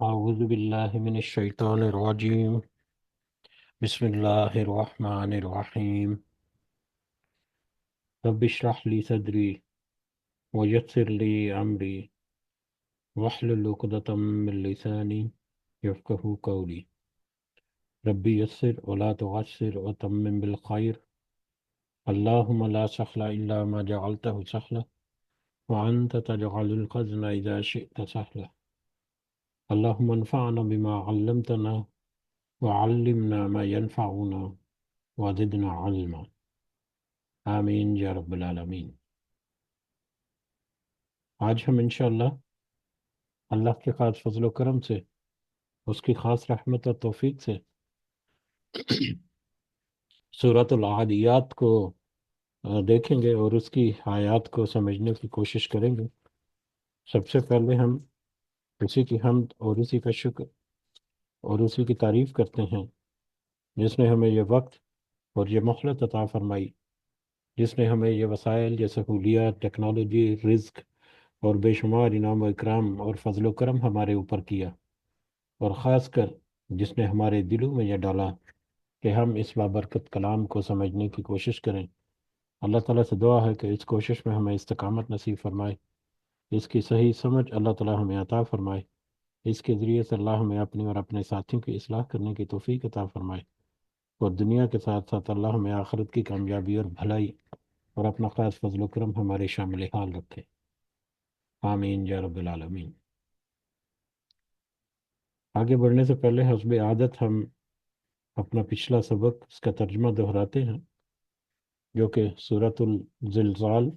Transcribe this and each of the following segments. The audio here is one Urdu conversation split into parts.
أعوذ بالله من الشيطان الرجيم. بسم الله الرحمن الرحيم. رب اشرح لي صدري ويسر لي أمري واحلل عقدة من لساني يفقهوا قولي. ربي يسر ولا تعسر وتمم بالخير. اللهم لا سهل إلا ما جعلته سهلا وأنت تجعل الحزن إذا شئت سهلا. اللهم انفعنا بما علمتنا وعلمنا ما ينفعنا وزدنا علما. آمین یا رب العالمین۔ آج ہم انشاءاللہ اللہ کے خاص فضل و کرم سے، اس کی خاص رحمت اور توفیق سے سورۃ العادیات کو دیکھیں گے اور اس کی آیات کو سمجھنے کی کوشش کریں گے۔ سب سے پہلے ہم اسی کی حمد اور اسی کا شکر اور اسی کی تعریف کرتے ہیں جس نے ہمیں یہ وقت اور یہ مہلت عطا فرمائی، جس نے ہمیں یہ وسائل، یہ سہولیات، ٹیکنالوجی، رزق اور بے شمار انعام و اکرام اور فضل و کرم ہمارے اوپر کیا، اور خاص کر جس نے ہمارے دلوں میں یہ ڈالا کہ ہم اس بابرکت کلام کو سمجھنے کی کوشش کریں۔ اللہ تعالیٰ سے دعا ہے کہ اس کوشش میں ہمیں استقامت نصیب فرمائے، اس کی صحیح سمجھ اللہ تعالیٰ ہمیں عطا فرمائے، اس کے ذریعے سے اللہ ہمیں اپنی اور اپنے ساتھیوں کی اصلاح کرنے کی توفیق عطا فرمائے، اور دنیا کے ساتھ ساتھ اللہ ہمیں آخرت کی کامیابی اور بھلائی اور اپنا خاص فضل و کرم ہمارے شامل حال رکھے۔ آمین یا رب العالمین۔ آگے بڑھنے سے پہلے حسب عادت ہم اپنا پچھلا سبق، اس کا ترجمہ دہراتے ہیں، جو کہ سورۃ الزلزال،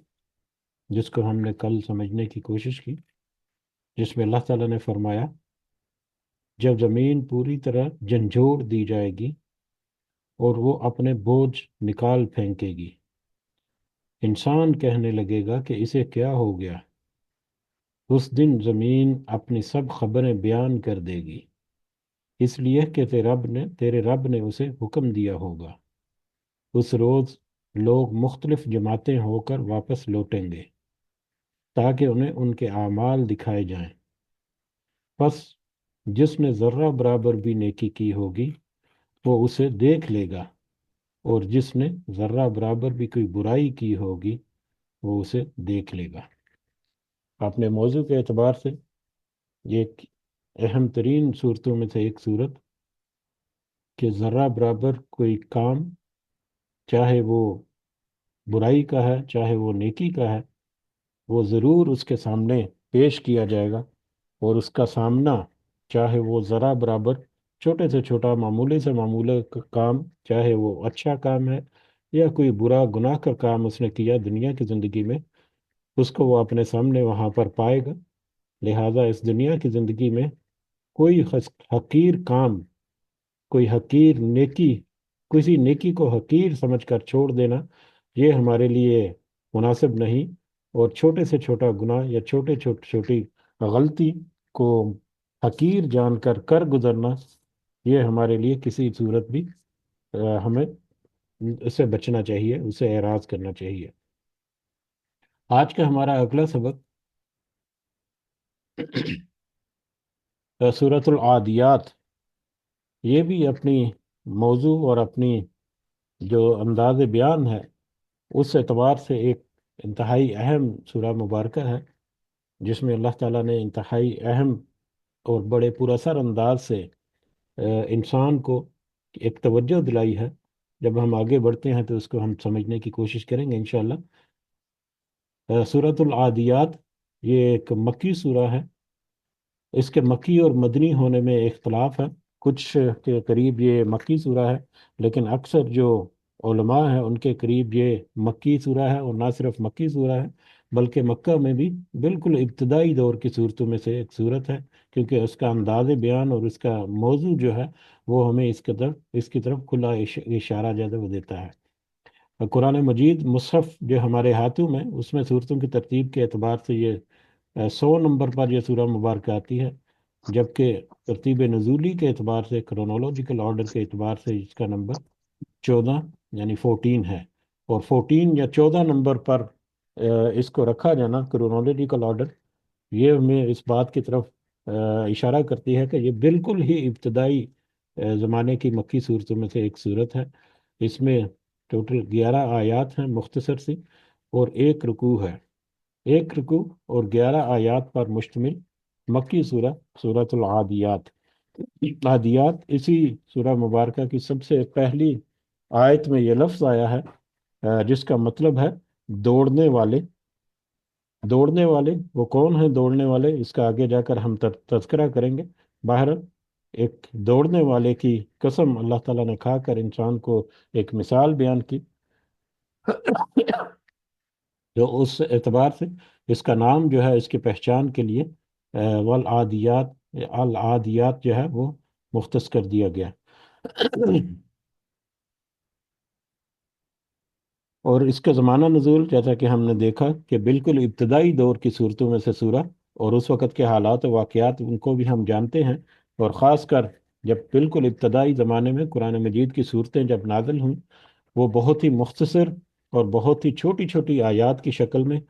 جس کو ہم نے کل سمجھنے کی کوشش کی، جس میں اللہ تعالیٰ نے فرمایا جب زمین پوری طرح جھنجھوڑ دی جائے گی اور وہ اپنے بوجھ نکال پھینکے گی، انسان کہنے لگے گا کہ اسے کیا ہو گیا۔ اس دن زمین اپنی سب خبریں بیان کر دے گی، اس لیے کہ تیرے رب نے اسے حکم دیا ہوگا۔ اس روز لوگ مختلف جماعتیں ہو کر واپس لوٹیں گے تاکہ انہیں ان کے اعمال دکھائے جائیں۔ پس جس نے ذرہ برابر بھی نیکی کی ہوگی وہ اسے دیکھ لے گا، اور جس نے ذرہ برابر بھی کوئی برائی کی ہوگی وہ اسے دیکھ لے گا۔ اپنے موضوع کے اعتبار سے یہ ایک اہم ترین صورتوں میں سے ایک صورت کہ ذرہ برابر کوئی کام، چاہے وہ برائی کا ہے چاہے وہ نیکی کا ہے، وہ ضرور اس کے سامنے پیش کیا جائے گا، اور اس کا سامنا، چاہے وہ ذرہ برابر چھوٹے سے چھوٹا، معمولی سے معمولی کام، چاہے وہ اچھا کام ہے یا کوئی برا گناہ کا کام اس نے کیا دنیا کی زندگی میں، اس کو وہ اپنے سامنے وہاں پر پائے گا۔ لہٰذا اس دنیا کی زندگی میں کوئی حقیر کام، کوئی حقیر نیکی، کسی نیکی کو حقیر سمجھ کر چھوڑ دینا، یہ ہمارے لیے مناسب نہیں، اور چھوٹے سے چھوٹا گناہ یا چھوٹی غلطی کو حقیر جان کر گزرنا، یہ ہمارے لیے کسی صورت بھی ہمیں اس سے بچنا چاہیے، اسے اعراض کرنا چاہیے۔ آج کا ہمارا اگلا سبق سورۃ العادیات، یہ بھی اپنی موضوع اور اپنی جو انداز بیان ہے اس اعتبار سے ایک انتہائی اہم سورہ مبارکہ ہے، جس میں اللہ تعالیٰ نے انتہائی اہم اور بڑے پر اثر انداز سے انسان کو ایک توجہ دلائی ہے۔ جب ہم آگے بڑھتے ہیں تو اس کو ہم سمجھنے کی کوشش کریں گے انشاءاللہ۔ سورۃ العادیات یہ ایک مکی سورہ ہے۔ اس کے مکی اور مدنی ہونے میں اختلاف ہے، کچھ کے قریب یہ مکی سورہ ہے، لیکن اکثر جو علماء ہیں ان کے قریب یہ مکی سورہ ہے، اور نہ صرف مکی سورہ ہے بلکہ مکہ میں بھی بالکل ابتدائی دور کی صورتوں میں سے ایک صورت ہے، کیونکہ اس کا انداز بیان اور اس کا موضوع جو ہے وہ ہمیں اس کی طرف کھلا اشارہ جذب دیتا ہے۔ اور قرآن مجید مصحف جو ہمارے ہاتھوں میں، اس میں صورتوں کی ترتیب کے اعتبار سے یہ 100 نمبر پر یہ سورہ مبارکہ آتی ہے، جبکہ ترتیب نزولی کے اعتبار سے، کرونولوجیکل آرڈر کے اعتبار سے اس کا نمبر 14 یعنی 14 ہے، اور 14 یا 14 نمبر پر اس کو رکھا جانا، کرونولوجیکل آرڈر، یہ ہمیں اس بات کی طرف اشارہ کرتی ہے کہ یہ بالکل ہی ابتدائی زمانے کی مکی صورتوں میں سے ایک صورت ہے۔ اس میں ٹوٹل 11 آیات ہیں مختصر سی، اور ایک رکوع ہے۔ ایک رکوع اور 11 آیات پر مشتمل مکی سورہ، سورۃ العادیات۔ عادیات اسی سورہ مبارکہ کی سب سے پہلی آیت میں یہ لفظ آیا ہے، جس کا مطلب ہے دوڑنے والے۔ دوڑنے والے وہ کون ہیں؟ دوڑنے والے اس کا آگے جا کر ہم تذکرہ کریں گے۔ باہر ایک دوڑنے والے کی قسم اللہ تعالیٰ نے کھا کر انسان کو ایک مثال بیان کی، جو اس اعتبار سے اس کا نام جو ہے اس کی پہچان کے لیے والعادیات، العادیات جو ہے وہ مختص کر دیا گیا۔ اور اس کا زمانہ نزول جیسا کہ ہم نے دیکھا کہ بالکل ابتدائی دور کی صورتوں میں سے سورہ، اور اس وقت کے حالات و واقعات ان کو بھی ہم جانتے ہیں، اور خاص کر جب بالکل ابتدائی زمانے میں قرآن مجید کی صورتیں جب نازل ہوں، وہ بہت ہی مختصر اور بہت ہی چھوٹی چھوٹی آیات کی شکل میں،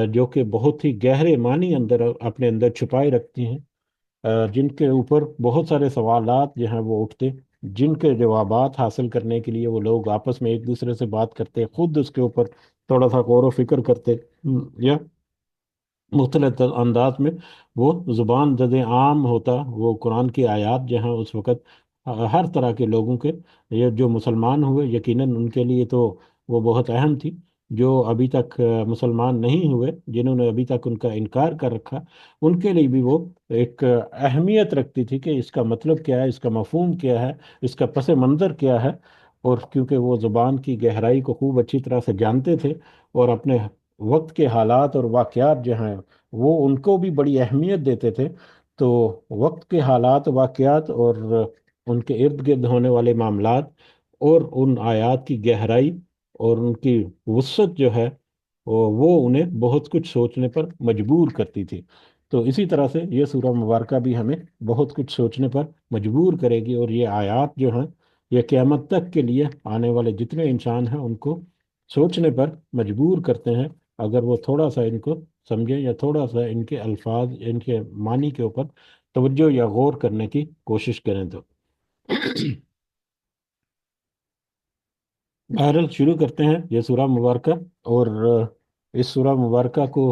جو کہ بہت ہی گہرے معنی اپنے اندر چھپائے رکھتی ہیں، جن کے اوپر بہت سارے سوالات جو ہیں وہ اٹھتے، جن کے جوابات حاصل کرنے کے لیے وہ لوگ آپس میں ایک دوسرے سے بات کرتے، خود اس کے اوپر تھوڑا سا غور و فکر کرتے، یا مختلف انداز میں وہ زبان زد عام ہوتا وہ قرآن کی آیات جو ہیں اس وقت ہر طرح کے لوگوں کے، یہ جو مسلمان ہوئے یقیناً ان کے لیے تو وہ بہت اہم تھی، جو ابھی تک مسلمان نہیں ہوئے، جنہوں نے ابھی تک ان کا انکار کر رکھا، ان کے لیے بھی وہ ایک اہمیت رکھتی تھی کہ اس کا مطلب کیا ہے، اس کا مفہوم کیا ہے، اس کا پس منظر کیا ہے۔ اور کیونکہ وہ زبان کی گہرائی کو خوب اچھی طرح سے جانتے تھے، اور اپنے وقت کے حالات اور واقعات جو ہیں وہ ان کو بھی بڑی اہمیت دیتے تھے، تو وقت کے حالات واقعات اور ان کے ارد گرد ہونے والے معاملات اور ان آیات کی گہرائی اور ان کی وسعت جو ہے وہ انہیں بہت کچھ سوچنے پر مجبور کرتی تھی۔ تو اسی طرح سے یہ سورہ مبارکہ بھی ہمیں بہت کچھ سوچنے پر مجبور کرے گی، اور یہ آیات جو ہیں یہ قیامت تک کے لیے آنے والے جتنے انسان ہیں ان کو سوچنے پر مجبور کرتے ہیں، اگر وہ تھوڑا سا ان کو سمجھیں یا تھوڑا سا ان کے الفاظ، ان کے معنی کے اوپر توجہ یا غور کرنے کی کوشش کریں تو۔ بہرحال شروع کرتے ہیں یہ سورہ مبارکہ، اور اس سورہ مبارکہ کو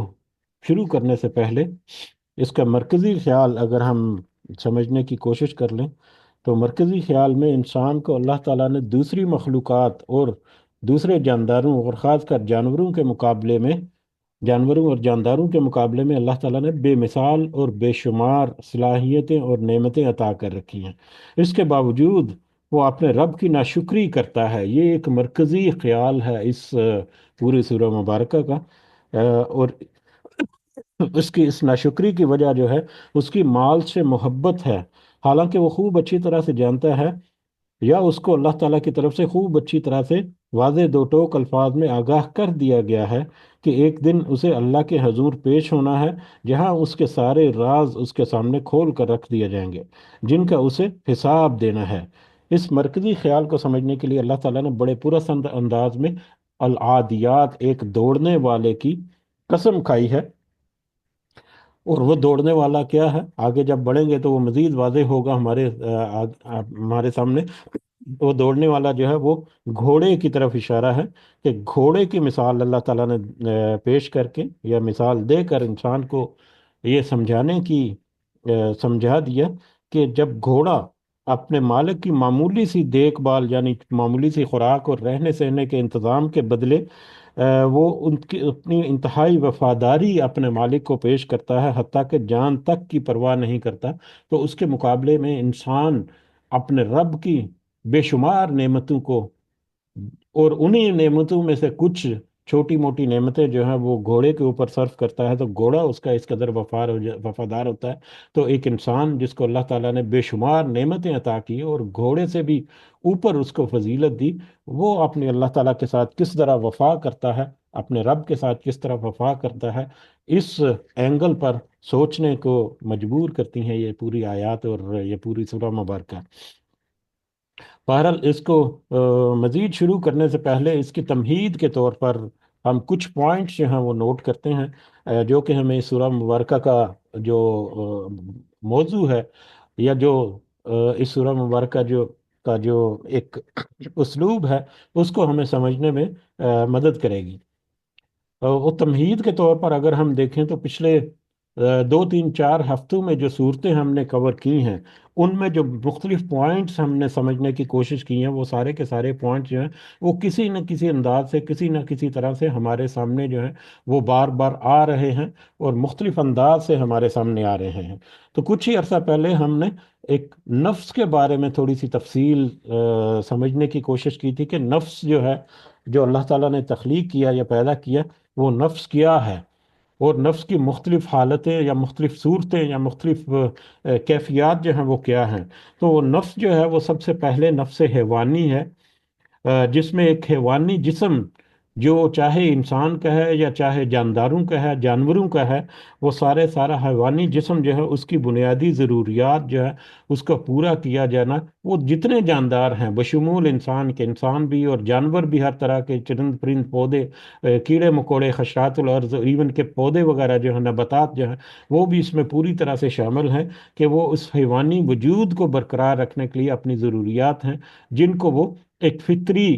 شروع کرنے سے پہلے اس کا مرکزی خیال اگر ہم سمجھنے کی کوشش کر لیں، تو مرکزی خیال میں انسان کو اللہ تعالیٰ نے دوسری مخلوقات اور دوسرے جانداروں اور خاص کر جانوروں اور جانداروں کے مقابلے میں اللہ تعالیٰ نے بے مثال اور بے شمار صلاحیتیں اور نعمتیں عطا کر رکھی ہیں۔ اس کے باوجود وہ اپنے رب کی ناشکری کرتا ہے، یہ ایک مرکزی خیال ہے اس پوری سورہ مبارکہ کا، اور اس کی اس ناشکری کی وجہ جو ہے اس کی مال سے محبت ہے، حالانکہ وہ خوب اچھی طرح سے جانتا ہے، یا اس کو اللہ تعالیٰ کی طرف سے خوب اچھی طرح سے واضح دو ٹوک الفاظ میں آگاہ کر دیا گیا ہے کہ ایک دن اسے اللہ کے حضور پیش ہونا ہے، جہاں اس کے سارے راز اس کے سامنے کھول کر رکھ دیے جائیں گے، جن کا اسے حساب دینا ہے۔ اس مرکزی خیال کو سمجھنے کے لیے اللہ تعالیٰ نے بڑے پرسند انداز میں العادیات، ایک دوڑنے والے کی قسم کھائی ہے، اور وہ دوڑنے والا کیا ہے آگے جب بڑھیں گے تو وہ مزید واضح ہوگا ہمارے سامنے۔ وہ دوڑنے والا جو ہے وہ گھوڑے کی طرف اشارہ ہے، کہ گھوڑے کی مثال اللہ تعالیٰ نے پیش کر کے یا مثال دے کر انسان کو یہ سمجھا دیا کہ جب گھوڑا اپنے مالک کی معمولی سی دیکھ بھال، یعنی معمولی سی خوراک اور رہنے سہنے کے انتظام کے بدلے وہ ان کی اپنی انتہائی وفاداری اپنے مالک کو پیش کرتا ہے، حتیٰ کہ جان تک کی پرواہ نہیں کرتا، تو اس کے مقابلے میں انسان اپنے رب کی بے شمار نعمتوں کو، اور انہی نعمتوں میں سے کچھ چھوٹی موٹی نعمتیں جو ہیں وہ گھوڑے کے اوپر صرف کرتا ہے، تو گھوڑا اس کا اس قدر وفادار ہوتا ہے۔ تو ایک انسان جس کو اللہ تعالیٰ نے بے شمار نعمتیں عطا کی اور گھوڑے سے بھی اوپر اس کو فضیلت دی، وہ اپنے اللہ تعالیٰ کے ساتھ کس طرح وفا کرتا ہے، اپنے رب کے ساتھ کس طرح وفا کرتا ہے، اس اینگل پر سوچنے کو مجبور کرتی ہیں یہ پوری آیات اور یہ پوری سورہ مبارکہ۔ بہرحال اس کو مزید شروع کرنے سے پہلے اس کی تمہید کے طور پر ہم کچھ پوائنٹس جو ہیں وہ نوٹ کرتے ہیں، جو کہ ہمیں اس سورہ مبارکہ کا جو موضوع ہے یا جو اس سورہ مبارکہ جو ایک اسلوب ہے، اس کو ہمیں سمجھنے میں مدد کرے گی۔ وہ تمہید کے طور پر اگر ہم دیکھیں تو پچھلے 2 3 4 ہفتوں میں جو صورتیں ہم نے کور کی ہیں، ان میں جو مختلف پوائنٹس ہم نے سمجھنے کی کوشش کی ہیں، وہ سارے کے سارے پوائنٹس جو ہیں وہ کسی نہ کسی انداز سے، کسی نہ کسی طرح سے ہمارے سامنے جو ہیں وہ بار بار آ رہے ہیں، اور مختلف انداز سے ہمارے سامنے آ رہے ہیں۔ تو کچھ ہی عرصہ پہلے ہم نے ایک نفس کے بارے میں تھوڑی سی تفصیل سمجھنے کی کوشش کی تھی کہ نفس جو ہے، جو اللہ تعالیٰ نے تخلیق کیا یا پیدا کیا، وہ نفس کیا ہے، اور نفس کی مختلف حالتیں یا مختلف صورتیں یا مختلف کیفیات جو ہیں وہ کیا ہیں۔ تو وہ نفس جو ہے وہ سب سے پہلے نفس حیوانی ہے، جس میں ایک حیوانی جسم، جو چاہے انسان کا ہے یا چاہے جانداروں کا ہے، جانوروں کا ہے، وہ سارا حیوانی جسم جو ہے اس کی بنیادی ضروریات جو ہے اس کا پورا کیا جانا، وہ جتنے جاندار ہیں بشمول انسان کے، انسان بھی اور جانور بھی، ہر طرح کے چرند پرند پودے، کیڑے مکوڑے، خشرات الارض، ایون کے پودے وغیرہ جو ہیں، نباتات جو ہیں، وہ بھی اس میں پوری طرح سے شامل ہیں کہ وہ اس حیوانی وجود کو برقرار رکھنے کے لیے اپنی ضروریات ہیں، جن کو وہ ایک فطری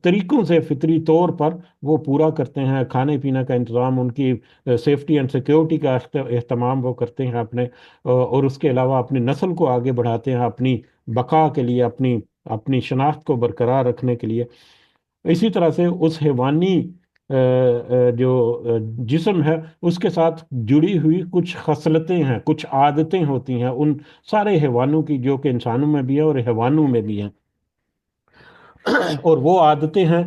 طریقوں سے، فطری طور پر وہ پورا کرتے ہیں۔ کھانے پینے کا انتظام، ان کی سیفٹی اینڈ سیکیورٹی کا اہتمام وہ کرتے ہیں اپنے، اور اس کے علاوہ اپنی نسل کو آگے بڑھاتے ہیں، اپنی بقا کے لیے، اپنی شناخت کو برقرار رکھنے کے لیے۔ اسی طرح سے اس حیوانی جو جسم ہے، اس کے ساتھ جڑی ہوئی کچھ خصلتیں ہیں، کچھ عادتیں ہوتی ہیں ان سارے حیوانوں کی، جو کہ انسانوں میں بھی ہے اور حیوانوں میں بھی ہیں۔ اور وہ عادتیں ہیں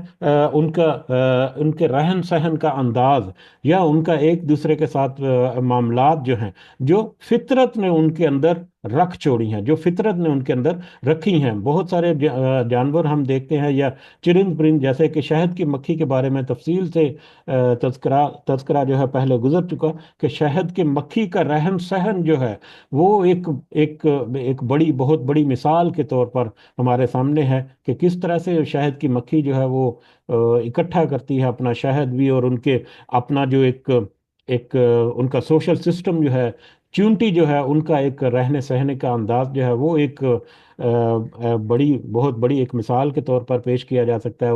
ان کے رہن سہن کا انداز، یا ان کا ایک دوسرے کے ساتھ معاملات جو ہیں، جو فطرت نے ان کے اندر رکھ چھوڑی ہیں، جو فطرت نے ان کے اندر رکھی ہیں۔ بہت سارے جانور ہم دیکھتے ہیں، یا چرند پرند، جیسے کہ شہد کی مکھی کے بارے میں تفصیل سے تذکرہ جو ہے پہلے گزر چکا، کہ شہد کی مکھی کا رہن سہن جو ہے وہ ایک بہت بڑی مثال کے طور پر ہمارے سامنے ہے، کہ کس طرح سے شہد کی مکھی جو ہے وہ اکٹھا کرتی ہے اپنا شہد بھی، اور ان کے اپنا جو ایک ان کا سوشل سسٹم جو ہے، چیونٹی جو ہے، ان کا ایک رہنے سہنے کا انداز جو ہے، وہ ایک بہت بڑی ایک مثال کے طور پر پیش کیا جا سکتا ہے۔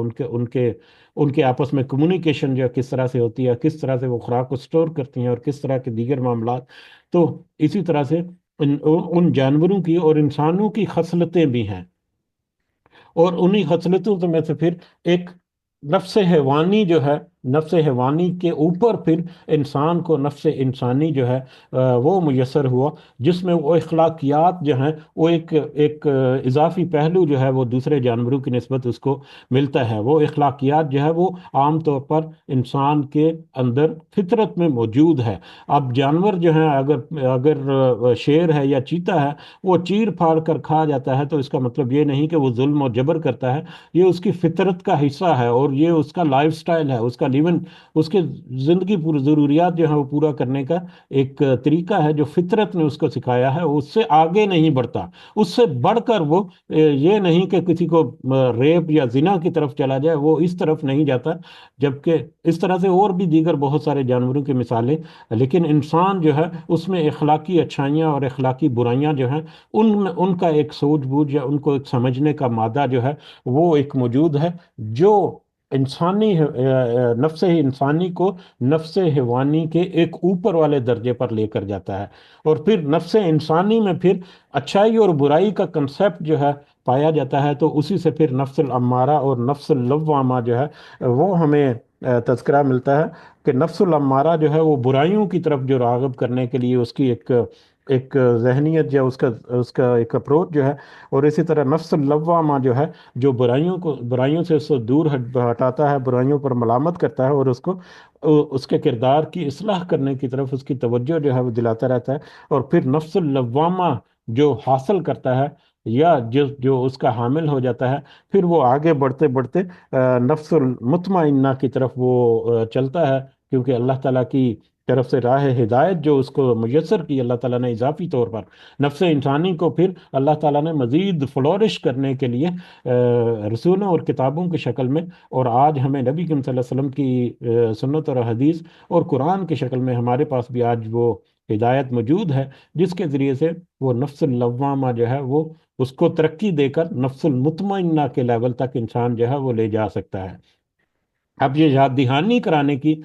ان کے آپس میں کمیونیکیشن جو ہے کس طرح سے ہوتی ہے، کس طرح سے وہ خوراک کو سٹور کرتی ہیں، اور کس طرح کے دیگر معاملات۔ تو اسی طرح سے ان جانوروں کی اور انسانوں کی خصلتیں بھی ہیں، اور انہی خصلتوں میں سے پھر ایک نفس حیوانی جو ہے، نفس حیوانی کے اوپر پھر انسان کو نفس انسانی جو ہے وہ میسر ہوا، جس میں وہ اخلاقیات جو ہیں، وہ ایک اضافی پہلو جو ہے وہ دوسرے جانوروں کی نسبت اس کو ملتا ہے۔ وہ اخلاقیات جو ہے وہ عام طور پر انسان کے اندر فطرت میں موجود ہے۔ اب جانور جو ہیں، اگر شیر ہے یا چیتا ہے، وہ چیر پھاڑ کر کھا جاتا ہے، تو اس کا مطلب یہ نہیں کہ وہ ظلم اور جبر کرتا ہے، یہ اس کی فطرت کا حصہ ہے، اور یہ اس کا لائف سٹائل ہے، اس کا لیون، اس کے زندگی پوری ضروریات جو ہیں وہ پورا کرنے کا ایک طریقہ ہے جو فطرت نے اس کو سکھایا ہے۔ اس سے آگے نہیں بڑھتا، اس سے بڑھ کر وہ یہ نہیں کہ کسی کو ریپ یا زنا کی طرف چلا جائے، وہ اس طرف نہیں جاتا، جبکہ اس طرح سے اور بھی دیگر بہت سارے جانوروں کی مثالیں۔ لیکن انسان جو ہے، اس میں اخلاقی اچھائیاں اور اخلاقی برائیاں جو ہیں، ان کا ایک سوجھ بوجھ یا ان کو ایک سمجھنے کا مادہ جو ہے وہ ایک موجود ہے، جو نفس انسانی کو نفس حیوانی کے ایک اوپر والے درجے پر لے کر جاتا ہے۔ اور پھر نفس انسانی میں پھر اچھائی اور برائی کا کنسیپٹ جو ہے پایا جاتا ہے، تو اسی سے پھر نفس الامارہ اور نفس اللوامہ جو ہے وہ ہمیں تذکرہ ملتا ہے، کہ نفس الامارہ جو ہے وہ برائیوں کی طرف جو راغب کرنے کے لیے اس کی ایک ذہنیت یا اس کا ایک اپروچ جو ہے، اور اسی طرح نفس اللوامہ جو ہے، جو برائیوں سے اس کو دور ہٹاتا ہے، برائیوں پر ملامت کرتا ہے، اور اس کے کردار کی اصلاح کرنے کی طرف اس کی توجہ جو ہے وہ دلاتا رہتا ہے۔ اور پھر نفس اللوامہ جو حاصل کرتا ہے، یا جو اس کا حامل ہو جاتا ہے، پھر وہ آگے بڑھتے بڑھتے نفس المطمئنہ کی طرف وہ چلتا ہے، کیونکہ اللہ تعالیٰ کی طرف سے راہ ہدایت جو اس کو میسر کی اللہ تعالیٰ نے اضافی طور پر، نفس انسانی کو پھر اللہ تعالیٰ نے مزید فلورش کرنے کے لیے رسولوں اور کتابوں کی شکل میں، اور آج ہمیں نبی کریم صلی اللہ علیہ وسلم کی سنت اور حدیث اور قرآن کی شکل میں ہمارے پاس بھی آج وہ ہدایت موجود ہے جس کے ذریعے سے وہ نفس اللوامہ جو ہے وہ اس کو ترقی دے کر نفس المطمئنہ کے لیول تک انسان جو ہے وہ لے جا سکتا ہے۔ اب یہ یاد دہانی کرانے کی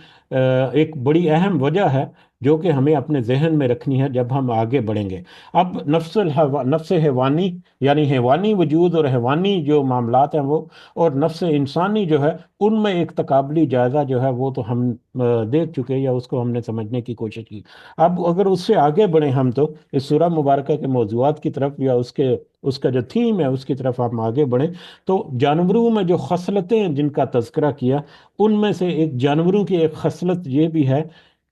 ایک بڑی اہم وجہ ہے جو کہ ہمیں اپنے ذہن میں رکھنی ہے جب ہم آگے بڑھیں گے۔ اب نفس حیوانی یعنی حیوانی وجود اور حیوانی جو معاملات ہیں وہ، اور نفس انسانی جو ہے، ان میں ایک تقابلی جائزہ جو ہے وہ تو ہم دیکھ چکے یا اس کو ہم نے سمجھنے کی کوشش کی۔ اب اگر اس سے آگے بڑھیں ہم تو اس سورہ مبارکہ کے موضوعات کی طرف یا اس کا جو تھیم ہے اس کی طرف ہم آگے بڑھیں تو جانوروں میں جو خصلتیں جن کا تذکرہ کیا، ان میں سے ایک جانوروں کی ایک خصلت یہ بھی ہے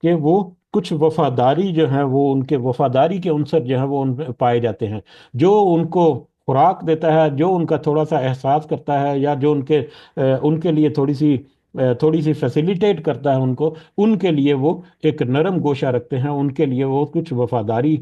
کہ وہ کچھ وفاداری جو ہے وہ ان کے وفاداری کے عنصر جو ہیں وہ ان میں پائے جاتے ہیں۔ جو ان کو خوراک دیتا ہے، جو ان کا تھوڑا سا احساس کرتا ہے، یا جو ان کے لیے تھوڑی سی فیسیلیٹیٹ کرتا ہے ان کو، ان کے لیے وہ ایک نرم گوشہ رکھتے ہیں، ان کے لیے وہ کچھ وفاداری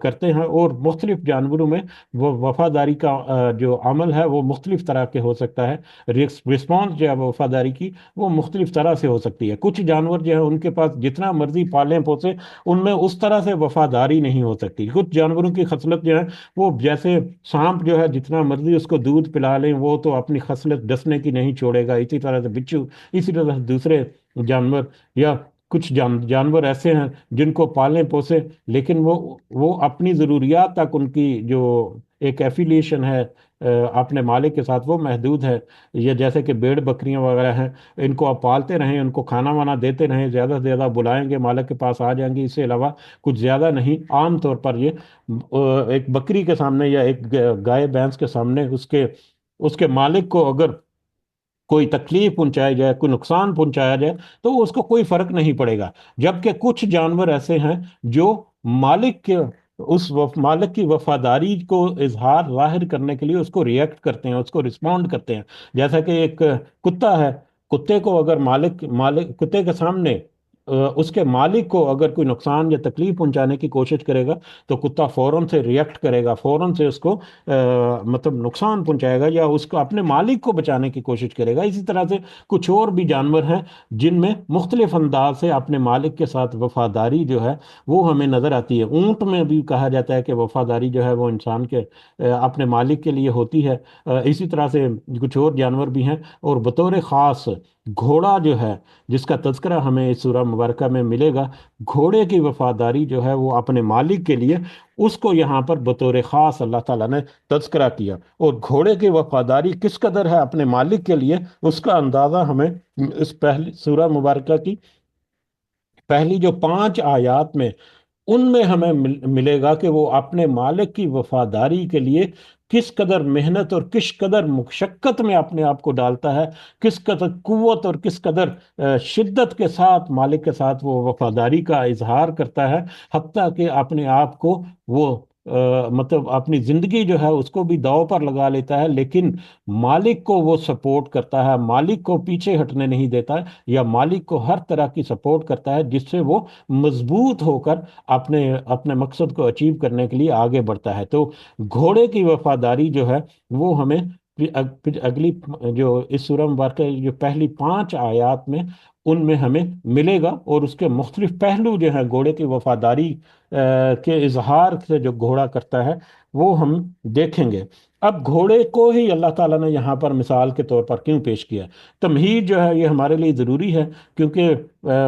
کرتے ہیں۔ اور مختلف جانوروں میں وہ وفاداری کا جو عمل ہے وہ مختلف طرح کے ہو سکتا ہے۔ رسپانس جو ہے وفاداری کی وہ مختلف طرح سے ہو سکتی ہے۔ کچھ جانور جو ہے ان کے پاس جتنا مرضی پالیں پوسیں ان میں اس طرح سے وفاداری نہیں ہو سکتی۔ کچھ جانوروں کی خصلت جو ہے وہ جیسے سانپ جو ہے جتنا مرضی اس کو دودھ پلا لیں وہ تو اپنی خصلت ڈسنے کی نہیں چھوڑے گا، اسی طرح سے بچھو، اسی طرح سے دوسرے جانور، یا کچھ جانور ایسے ہیں جن کو پالیں پوسیں لیکن وہ اپنی ضروریات تک ان کی جو ایک ایفیلیشن ہے اپنے مالک کے ساتھ وہ محدود ہے۔ یہ جیسے کہ بھیڑ بکریاں وغیرہ ہیں، ان کو آپ پالتے رہیں، ان کو کھانا وانا دیتے رہیں، زیادہ سے زیادہ بلائیں گے مالک کے پاس آ جائیں گے، اس سے علاوہ کچھ زیادہ نہیں۔ عام طور پر یہ ایک بکری کے سامنے یا ایک گائے بھینس کے سامنے اس کے مالک کو اگر کوئی تکلیف پہنچائی جائے، کوئی نقصان پہنچایا جائے تو اس کو کوئی فرق نہیں پڑے گا۔ جبکہ کچھ جانور ایسے ہیں جو مالک کے مالک کی وفاداری کو ظاہر کرنے کے لیے اس کو ریئیکٹ کرتے ہیں، اس کو رسپونڈ کرتے ہیں۔ جیسا کہ ایک کتا ہے، کتے کو اگر کتے کے سامنے اس کے مالک کو اگر کوئی نقصان یا تکلیف پہنچانے کی کوشش کرے گا تو کتا فوراً سے ریئیکٹ کرے گا، فوراً سے اس کو مطلب نقصان پہنچائے گا یا اس کو اپنے مالک کو بچانے کی کوشش کرے گا۔ اسی طرح سے کچھ اور بھی جانور ہیں جن میں مختلف انداز سے اپنے مالک کے ساتھ وفاداری جو ہے وہ ہمیں نظر آتی ہے۔ اونٹ میں بھی کہا جاتا ہے کہ وفاداری جو ہے وہ انسان کے اپنے مالک کے لیے ہوتی ہے۔ اسی طرح سے کچھ اور جانور بھی ہیں، اور بطور خاص گھوڑا جو ہے جس کا تذکرہ ہمیں اس سورہ مبارکہ میں ملے گا، گھوڑے کی وفاداری جو ہے وہ اپنے مالک کے لیے اس کو یہاں پر بطور خاص اللہ تعالیٰ نے تذکرہ کیا۔ اور گھوڑے کی وفاداری کس قدر ہے اپنے مالک کے لیے اس کا اندازہ ہمیں اس پہلی سورہ مبارکہ کی پہلی جو 5 آیات میں ان میں ہمیں ملے گا کہ وہ اپنے مالک کی وفاداری کے لیے کس قدر محنت اور کس قدر مشقت میں اپنے آپ کو ڈالتا ہے، کس قدر قوت اور کس قدر شدت کے ساتھ مالک کے ساتھ وہ وفاداری کا اظہار کرتا ہے، حتیٰ کہ اپنے آپ کو وہ مطلب اپنی زندگی جو ہے اس کو بھی داؤ پر لگا لیتا ہے، لیکن مالک کو وہ سپورٹ کرتا ہے، مالک کو پیچھے ہٹنے نہیں دیتا ہے، یا مالک کو ہر طرح کی سپورٹ کرتا ہے جس سے وہ مضبوط ہو کر اپنے مقصد کو اچیو کرنے کے لیے آگے بڑھتا ہے۔ تو گھوڑے کی وفاداری جو ہے وہ ہمیں پھر اگلی جو اس سورہ مبارکہ جو پہلی 5 آیات میں ان میں ہمیں ملے گا، اور اس کے مختلف پہلو جو ہیں گھوڑے کی وفاداری کے اظہار سے جو گھوڑا کرتا ہے وہ ہم دیکھیں گے۔ اب گھوڑے کو ہی اللہ تعالیٰ نے یہاں پر مثال کے طور پر کیوں پیش کیا؟ تمہید جو ہے یہ ہمارے لیے ضروری ہے، کیونکہ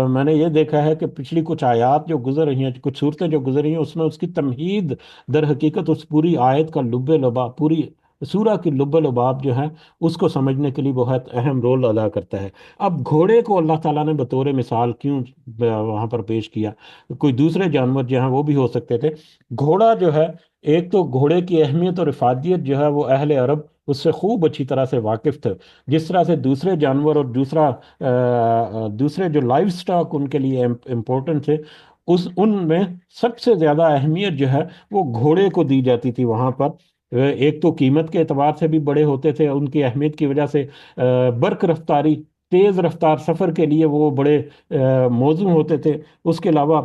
میں نے یہ دیکھا ہے کہ پچھلی کچھ آیات جو گزر رہی ہیں، کچھ صورتیں جو گزر رہی ہیں، اس میں اس کی تمہید در حقیقت اس پوری آیت کا لب لباب، پوری سورہ کی لب لباب جو ہے اس کو سمجھنے کے لیے بہت اہم رول ادا کرتا ہے۔ اب گھوڑے کو اللہ تعالیٰ نے بطور مثال کیوں وہاں پر پیش کیا؟ کوئی دوسرے جانور جو ہیں وہ بھی ہو سکتے تھے۔ گھوڑا جو ہے، ایک تو گھوڑے کی اہمیت اور افادیت جو ہے وہ اہل عرب اس سے خوب اچھی طرح سے واقف تھے، جس طرح سے دوسرے جانور اور دوسرے جو لائف سٹاک ان کے لیے امپورٹنٹ تھے، ان میں سب سے زیادہ اہمیت جو ہے وہ گھوڑے کو دی جاتی تھی وہاں پر۔ ایک تو قیمت کے اعتبار سے بھی بڑے ہوتے تھے، ان کی اہمیت کی وجہ سے برق رفتاری، تیز رفتار سفر کے لیے وہ بڑے موزوں ہوتے تھے۔ اس کے علاوہ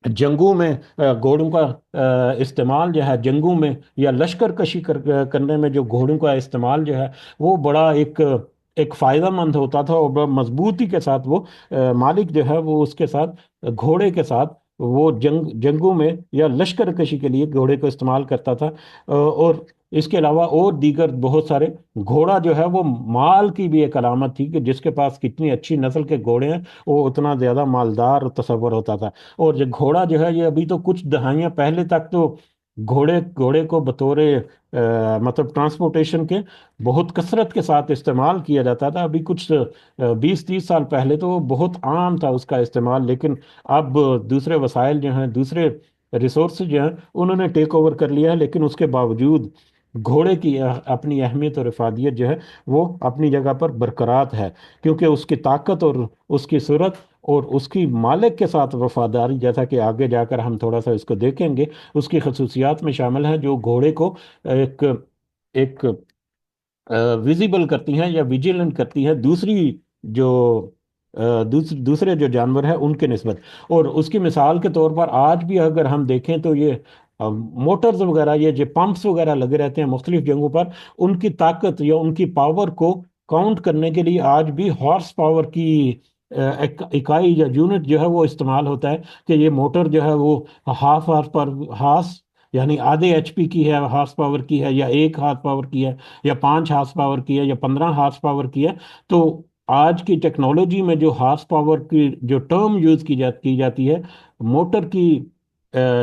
جنگوں میں گھوڑوں کا استعمال جو ہے، جنگوں میں یا لشکر کشی کرنے میں جو گھوڑوں کا استعمال جو ہے وہ بڑا ایک فائدہ مند ہوتا تھا، اور بڑا مضبوطی کے ساتھ وہ مالک جو ہے وہ اس کے ساتھ گھوڑے کے ساتھ وہ جنگوں میں یا لشکر کشی کے لیے گھوڑے کو استعمال کرتا تھا، اور اس کے علاوہ اور دیگر بہت سارے، گھوڑا جو ہے وہ مال کی بھی ایک علامت تھی، کہ جس کے پاس کتنی اچھی نسل کے گھوڑے ہیں وہ اتنا زیادہ مالدار تصور ہوتا تھا۔ اور جو گھوڑا جو ہے، یہ ابھی تو کچھ دہائیاں پہلے تک تو گھوڑے کو بطور مطلب ٹرانسپورٹیشن کے بہت کثرت کے ساتھ استعمال کیا جاتا تھا۔ ابھی کچھ 20-30 سال پہلے تو وہ بہت عام تھا اس کا استعمال، لیکن اب دوسرے وسائل جو ہیں، دوسرے ریسورسز جو ہیں، انہوں نے ٹیک اوور کر لیا ہے، لیکن اس کے باوجود گھوڑے کی اپنی اہمیت اور افادیت جو ہے وہ اپنی جگہ پر برقرار ہے، کیونکہ اس کی طاقت اور اس کی صورت اور اس کی مالک کے ساتھ وفاداری، جیسا کہ آگے جا کر ہم تھوڑا سا اس کو دیکھیں گے، اس کی خصوصیات میں شامل ہے جو گھوڑے کو ایک ایک ویزیبل کرتی ہیں یا ویجیلنٹ کرتی ہیں دوسری جو دوسرے جو جانور ہیں ان کے نسبت۔ اور اس کی مثال کے طور پر آج بھی اگر ہم دیکھیں تو یہ موٹرز وغیرہ، یہ جو پمپس وغیرہ لگے رہتے ہیں مختلف جگہوں پر، ان کی طاقت یا ان کی پاور کو کاؤنٹ کرنے کے لیے آج بھی ہارس پاور کی اکائی یا یونٹ جو ہے وہ استعمال ہوتا ہے، کہ یہ موٹر جو ہے وہ ہاف ہارس پر ہارس یعنی آدھے ایچ پی کی ہے، ہارس پاور کی ہے، یا 1 ہارس پاور کی ہے، یا 5 ہارس پاور کی ہے، یا 15 ہارس پاور کی ہے۔ تو آج کی ٹیکنالوجی میں جو ہارس پاور کی جو ٹرم یوز کی جاتی ہے، موٹر کی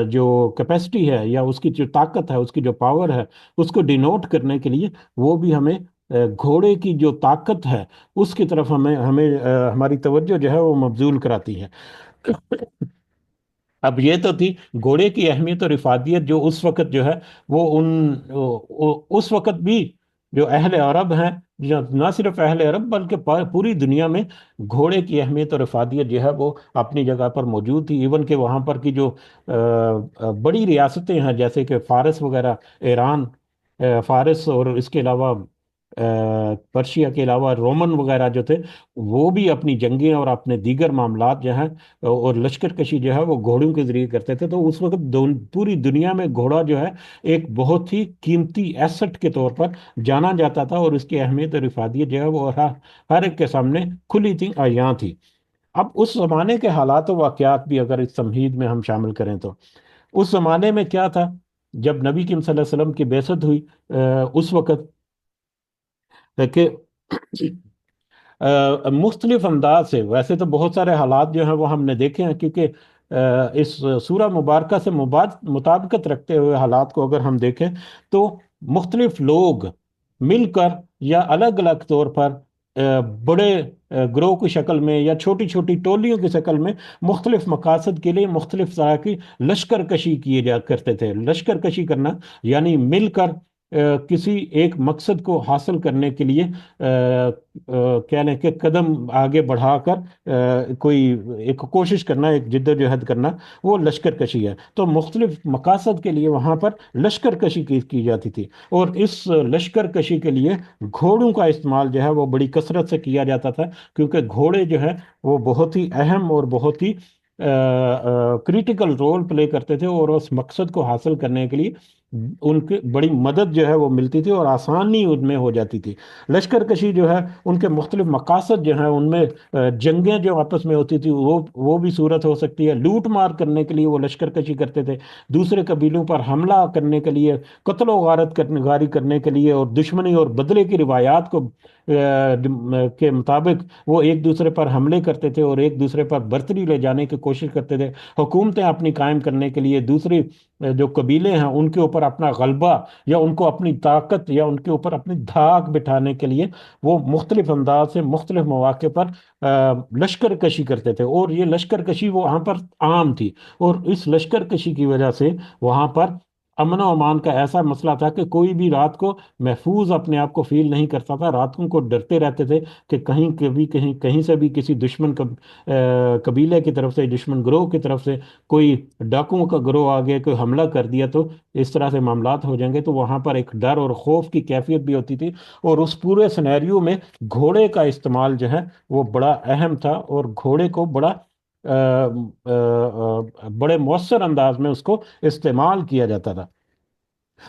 جو کیپیسٹی ہے یا اس کی جو طاقت ہے، اس کی جو پاور ہے، اس کو ڈینوٹ کرنے کے لیے وہ بھی ہمیں گھوڑے کی جو طاقت ہے اس کی طرف ہمیں ہمیں ہماری توجہ جو ہے وہ مبذول کراتی ہے۔ اب یہ تو تھی گھوڑے کی اہمیت اور افادیت، جو اس وقت جو ہے وہ اس وقت بھی جو اہل عرب ہیں، جو نہ صرف اہل عرب بلکہ پوری دنیا میں گھوڑے کی اہمیت اور افادیت جو ہے وہ اپنی جگہ پر موجود تھی۔ ایون کہ وہاں پر کی جو بڑی ریاستیں ہیں جیسے کہ فارس وغیرہ، ایران، فارس، اور اس کے علاوہ پرشیا کے علاوہ رومن وغیرہ جو تھے، وہ بھی اپنی جنگیں اور اپنے دیگر معاملات جو ہیں اور لشکر کشی جو ہے وہ گھوڑوں کے ذریعے کرتے تھے۔ تو اس وقت پوری دنیا میں گھوڑا جو ہے ایک بہت ہی قیمتی ایسٹ کے طور پر جانا جاتا تھا، اور اس کی اہمیت اور افادیت جو ہے وہ ہر ایک کے سامنے کھلی تھی، عیاں تھی۔ اب اس زمانے کے حالات و واقعات بھی اگر اس تمہید میں ہم شامل کریں تو اس زمانے میں کیا تھا؟ جب نبی کریم صلی اللہ علیہ وسلم کی بعثت ہوئی، اس وقت کہ مختلف انداز سے، ویسے تو بہت سارے حالات جو ہیں وہ ہم نے دیکھے ہیں، کیونکہ اس سورہ مبارکہ سے مطابقت رکھتے ہوئے حالات کو اگر ہم دیکھیں تو مختلف لوگ مل کر یا الگ الگ طور پر بڑے گروہ کی شکل میں یا چھوٹی چھوٹی ٹولیوں کی شکل میں مختلف مقاصد کے لیے مختلف طرح کی لشکر کشی کیے جا کرتے تھے۔ لشکر کشی کرنا یعنی مل کر کسی ایک مقصد کو حاصل کرنے کے لیے کہہ لیں کہ قدم آگے بڑھا کر کوئی ایک کوشش کرنا، ایک جد و جہد کرنا، وہ لشکر کشی ہے۔ تو مختلف مقاصد کے لیے وہاں پر لشکر کشی کی جاتی تھی، اور اس لشکر کشی کے لیے گھوڑوں کا استعمال جو ہے وہ بڑی کثرت سے کیا جاتا تھا، کیونکہ گھوڑے جو ہے وہ بہت ہی اہم اور بہت ہی کریٹیکل رول پلے کرتے تھے، اور اس مقصد کو حاصل کرنے کے لیے ان کی بڑی مدد جو ہے وہ ملتی تھی اور آسانی ان میں ہو جاتی تھی۔ لشکر کشی جو ہے ان کے مختلف مقاصد جو ہیں، ان میں جنگیں جو آپس میں ہوتی تھی وہ بھی صورت ہو سکتی ہے، لوٹ مار کرنے کے لیے وہ لشکر کشی کرتے تھے، دوسرے قبیلوں پر حملہ کرنے کے لیے، قتل و غارت کرنے کے لیے، اور دشمنی اور بدلے کی روایات کو کے مطابق وہ ایک دوسرے پر حملے کرتے تھے اور ایک دوسرے پر برتری لے جانے کی کوشش کرتے تھے، حکومتیں اپنی قائم کرنے کے لیے دوسری جو قبیلے ہیں ان کے اوپر اپنا غلبہ یا ان کو اپنی طاقت یا ان کے اوپر اپنی دھاک بٹھانے کے لیے وہ مختلف انداز سے مختلف مواقع پر لشکر کشی کرتے تھے، اور یہ لشکر کشی وہاں پر عام تھی۔ اور اس لشکر کشی کی وجہ سے وہاں پر امن و امان کا ایسا مسئلہ تھا کہ کوئی بھی رات کو محفوظ اپنے آپ کو فیل نہیں کرتا تھا، راتوں کو ڈرتے رہتے تھے کہ کہیں کبھی کہیں سے بھی کسی دشمن قبیلے کی طرف سے، دشمن گروہ کی طرف سے کوئی ڈاکوؤں کا گروہ آ گیا، کوئی حملہ کر دیا تو اس طرح سے معاملات ہو جائیں گے۔ تو وہاں پر ایک ڈر اور خوف کی کیفیت بھی ہوتی تھی، اور اس پورے سینیریو میں گھوڑے کا استعمال جو ہے وہ بڑا اہم تھا، اور گھوڑے کو بڑے مؤثر انداز میں اس کو استعمال کیا جاتا تھا۔